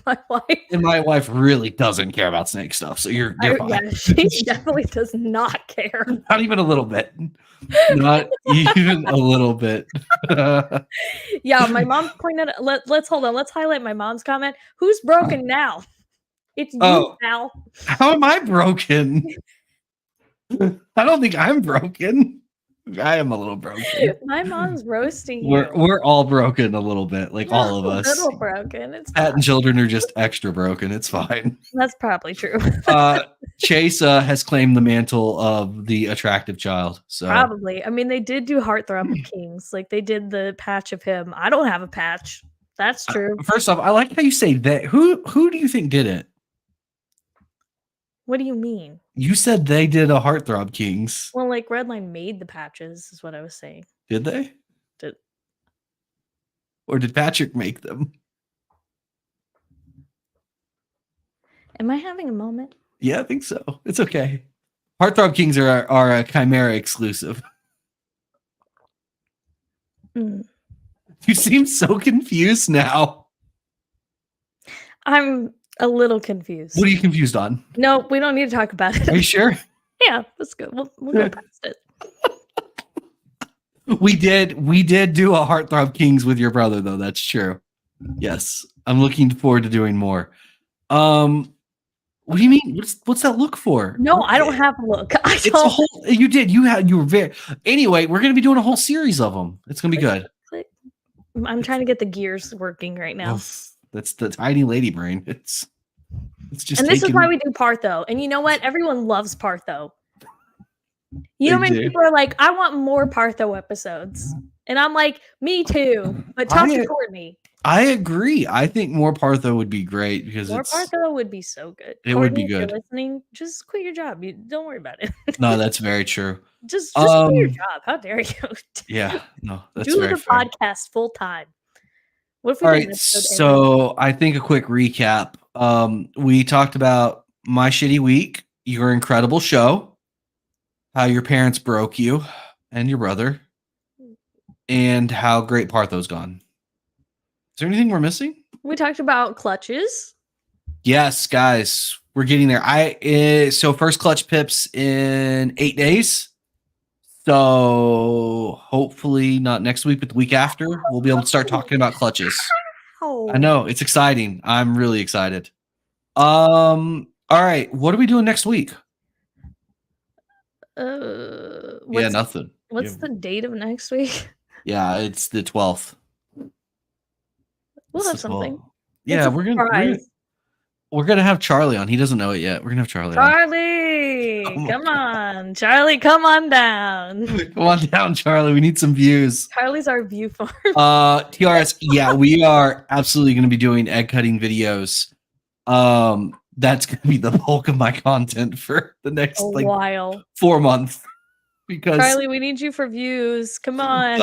My wife. And my wife really doesn't care about snake stuff. So you're fine. Yeah, she definitely does not care. Not even a little bit. Not even a little bit. Yeah, my mom pointed out, let's hold on. Let's highlight my mom's comment. Who's broken now? It's you, pal. How am I broken? I don't think I'm broken. I am a little broken. My mom's roasting you. We're all broken a little bit, like all of A us. little broken. It's Pat fine. and children are just extra broken. It's fine. That's probably true. Chase has claimed the mantle of the attractive child. So Probably. I mean, they did do Heartthrob Kings. Like they did the patch of him. I don't have a patch. That's true. First off, I like how you say that. Who do you think did it? What do you mean? You said they did a Heartthrob Kings. Well, like Redline made the patches, is what I was saying. Did they? Or did Patrick make them? Am I having a moment? Yeah, I think so. It's okay. Heartthrob Kings are a Chimera exclusive. Mm. You seem so confused now. I'm a little confused. What are you confused on? No, we don't need to talk about it. Are you sure? Yeah, that's good. We'll go past it. We did do a Heartthrob Kings with your brother, though. That's true. Yes, I'm looking forward to doing more. What do you mean? What's that look for? No, I don't have a look. It's a whole. You did. You were very. Anyway, we're gonna be doing a whole series of them. It's gonna be good. Click. I'm trying to get the gears working right now. That's the tiny lady brain. It's just. And this is why we do Partho. And you know what? Everyone loves Partho. You know They how many do. people are like, "I want more Partho episodes," and I'm like, "Me too," but talk to Courtney. I agree. I think more Partho would be great because More Partho would be so good. it would be Courtney, if you're good. listening, just quit your job. You don't worry about it. No, that's very true. Just quit your job. How dare you? Yeah, no, that's Do very the fair. podcast full time. What if we All did an right, episode every week? so I think a quick recap. We talked about My Shitty Week, your incredible show, how your parents broke you and your brother, and how great Partho's gone. Is there anything we're missing? We talked about clutches. Yes, guys, we're getting there. So first clutch pips in 8 days. So hopefully not next week, but the week after, we'll be able to start talking about clutches. I know it's exciting. I'm really excited. All right, what are we doing next week? Yeah, nothing. What's the date of next week? Yeah, it's the 12th. We'll have something. Yeah, we're gonna have Charlie on. He doesn't know it yet. We're gonna have Charlie on. Charlie, come on. Charlie, come on down. Come on down, Charlie. We need some views. Charlie's our view farm. TRS, yeah, we are absolutely gonna be doing egg cutting videos. That's gonna be the bulk of my content for the next while 4 months. Because Charlie, we need you for views. Come on.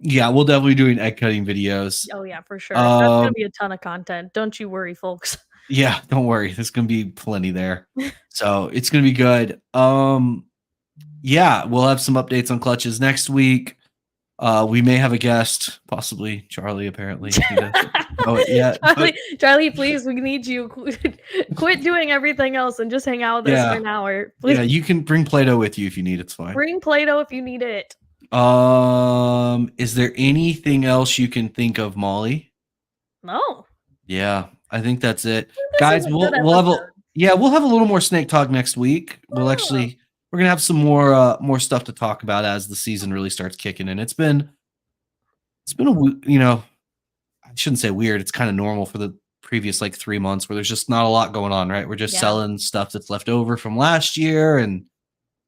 Yeah, we'll definitely be doing egg cutting videos. Oh yeah, for sure. That's gonna be a ton of content. Don't you worry, folks. Yeah, don't worry. There's gonna be plenty there. So it's gonna be good. Yeah, we'll have some updates on clutches next week. We may have a guest, possibly Charlie, apparently. Charlie, please, we need you. Quit doing everything else and just hang out with us for an hour. Please. Yeah, you can bring Play-Doh with you if you need. It's fine. Bring Play-Doh if you need it. Is there anything else you can think of, Molly? No. Yeah, I think that's it. Guys, we'll have a little more snake talk next week. We're gonna have some more stuff to talk about as the season really starts kicking in. It's been I shouldn't say weird. It's kind of normal for the previous 3 months where there's just not a lot going on, right? We're just selling stuff that's left over from last year and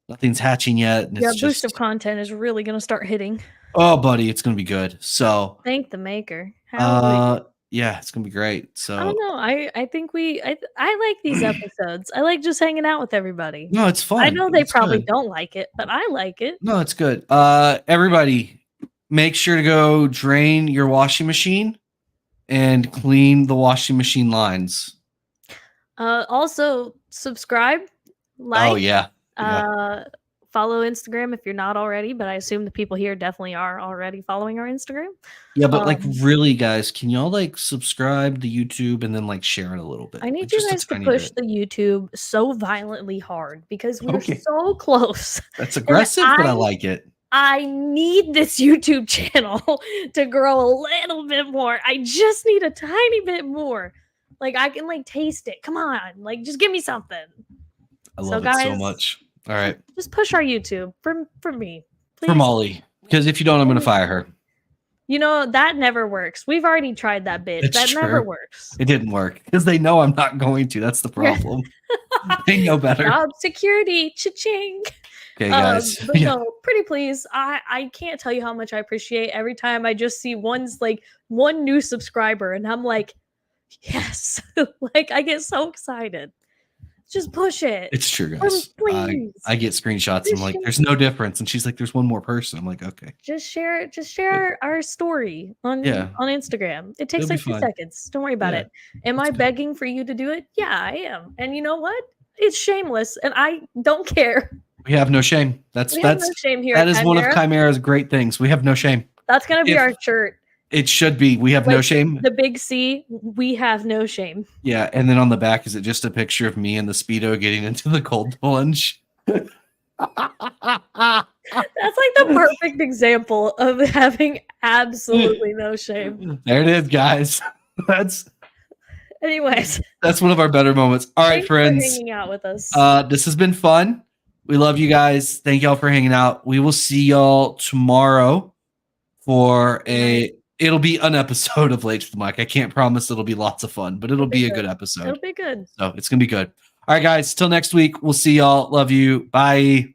nothing's hatching yet. And boost of content is really gonna start hitting. Oh, buddy, it's gonna be good. So thank the maker. Yeah, it's gonna be great. So I don't know. I think I like these episodes. I like just hanging out with everybody. No, it's fun. I know they probably don't like it, but I like it. No, it's good. Everybody, make sure to go drain your washing machine and clean the washing machine lines. Also subscribe, like. Oh yeah. Follow Instagram if you're not already, but I assume the people here definitely are already following our Instagram. Yeah, but really, guys, can y'all subscribe to YouTube and then share it a little bit? I need you guys to push the YouTube so violently hard because we're so close. That's aggressive, but I like it. I need this YouTube channel to grow a little bit more. I just need a tiny bit more. I can taste it. Come on, just give me something. I love it so much. All right. Just push our YouTube for me. Please. For Molly. Because if you don't, I'm going to fire her. That never works. We've already tried that bit. That never works. It didn't work. Because they know I'm not going to. That's the problem. They know better. Job security. Cha-ching. Okay, guys. But no, pretty please. I can't tell you how much I appreciate every time I just see one new subscriber. And I'm like, yes. I get so excited. Just push it. It's true, guys. I get screenshots. I'm like, there's no difference. And she's like, there's one more person. I'm like, okay. Just share our story on Instagram. It takes 2 seconds. Don't worry about it. Am I begging for you to do it? Yeah, I am. And you know what? It's shameless. And I don't care. We have no shame. That's no shame here. That is one of Chimera's great things. We have no shame. That's going to be our shirt. It should be. We have no shame. The big C, we have no shame. Yeah, and then on the back, is it just a picture of me and the Speedo getting into the cold plunge? That's the perfect example of having absolutely no shame. There it is, guys. Anyways. That's one of our better moments. All right, friends. Thanks for hanging out with us. This has been fun. We love you guys. Thank y'all for hanging out. We will see y'all tomorrow for it'll be an episode of Late to the Mic. I can't promise it'll be lots of fun, but it'll be a good episode. It'll be good. So it's going to be good. All right, guys. Till next week. We'll see y'all. Love you. Bye.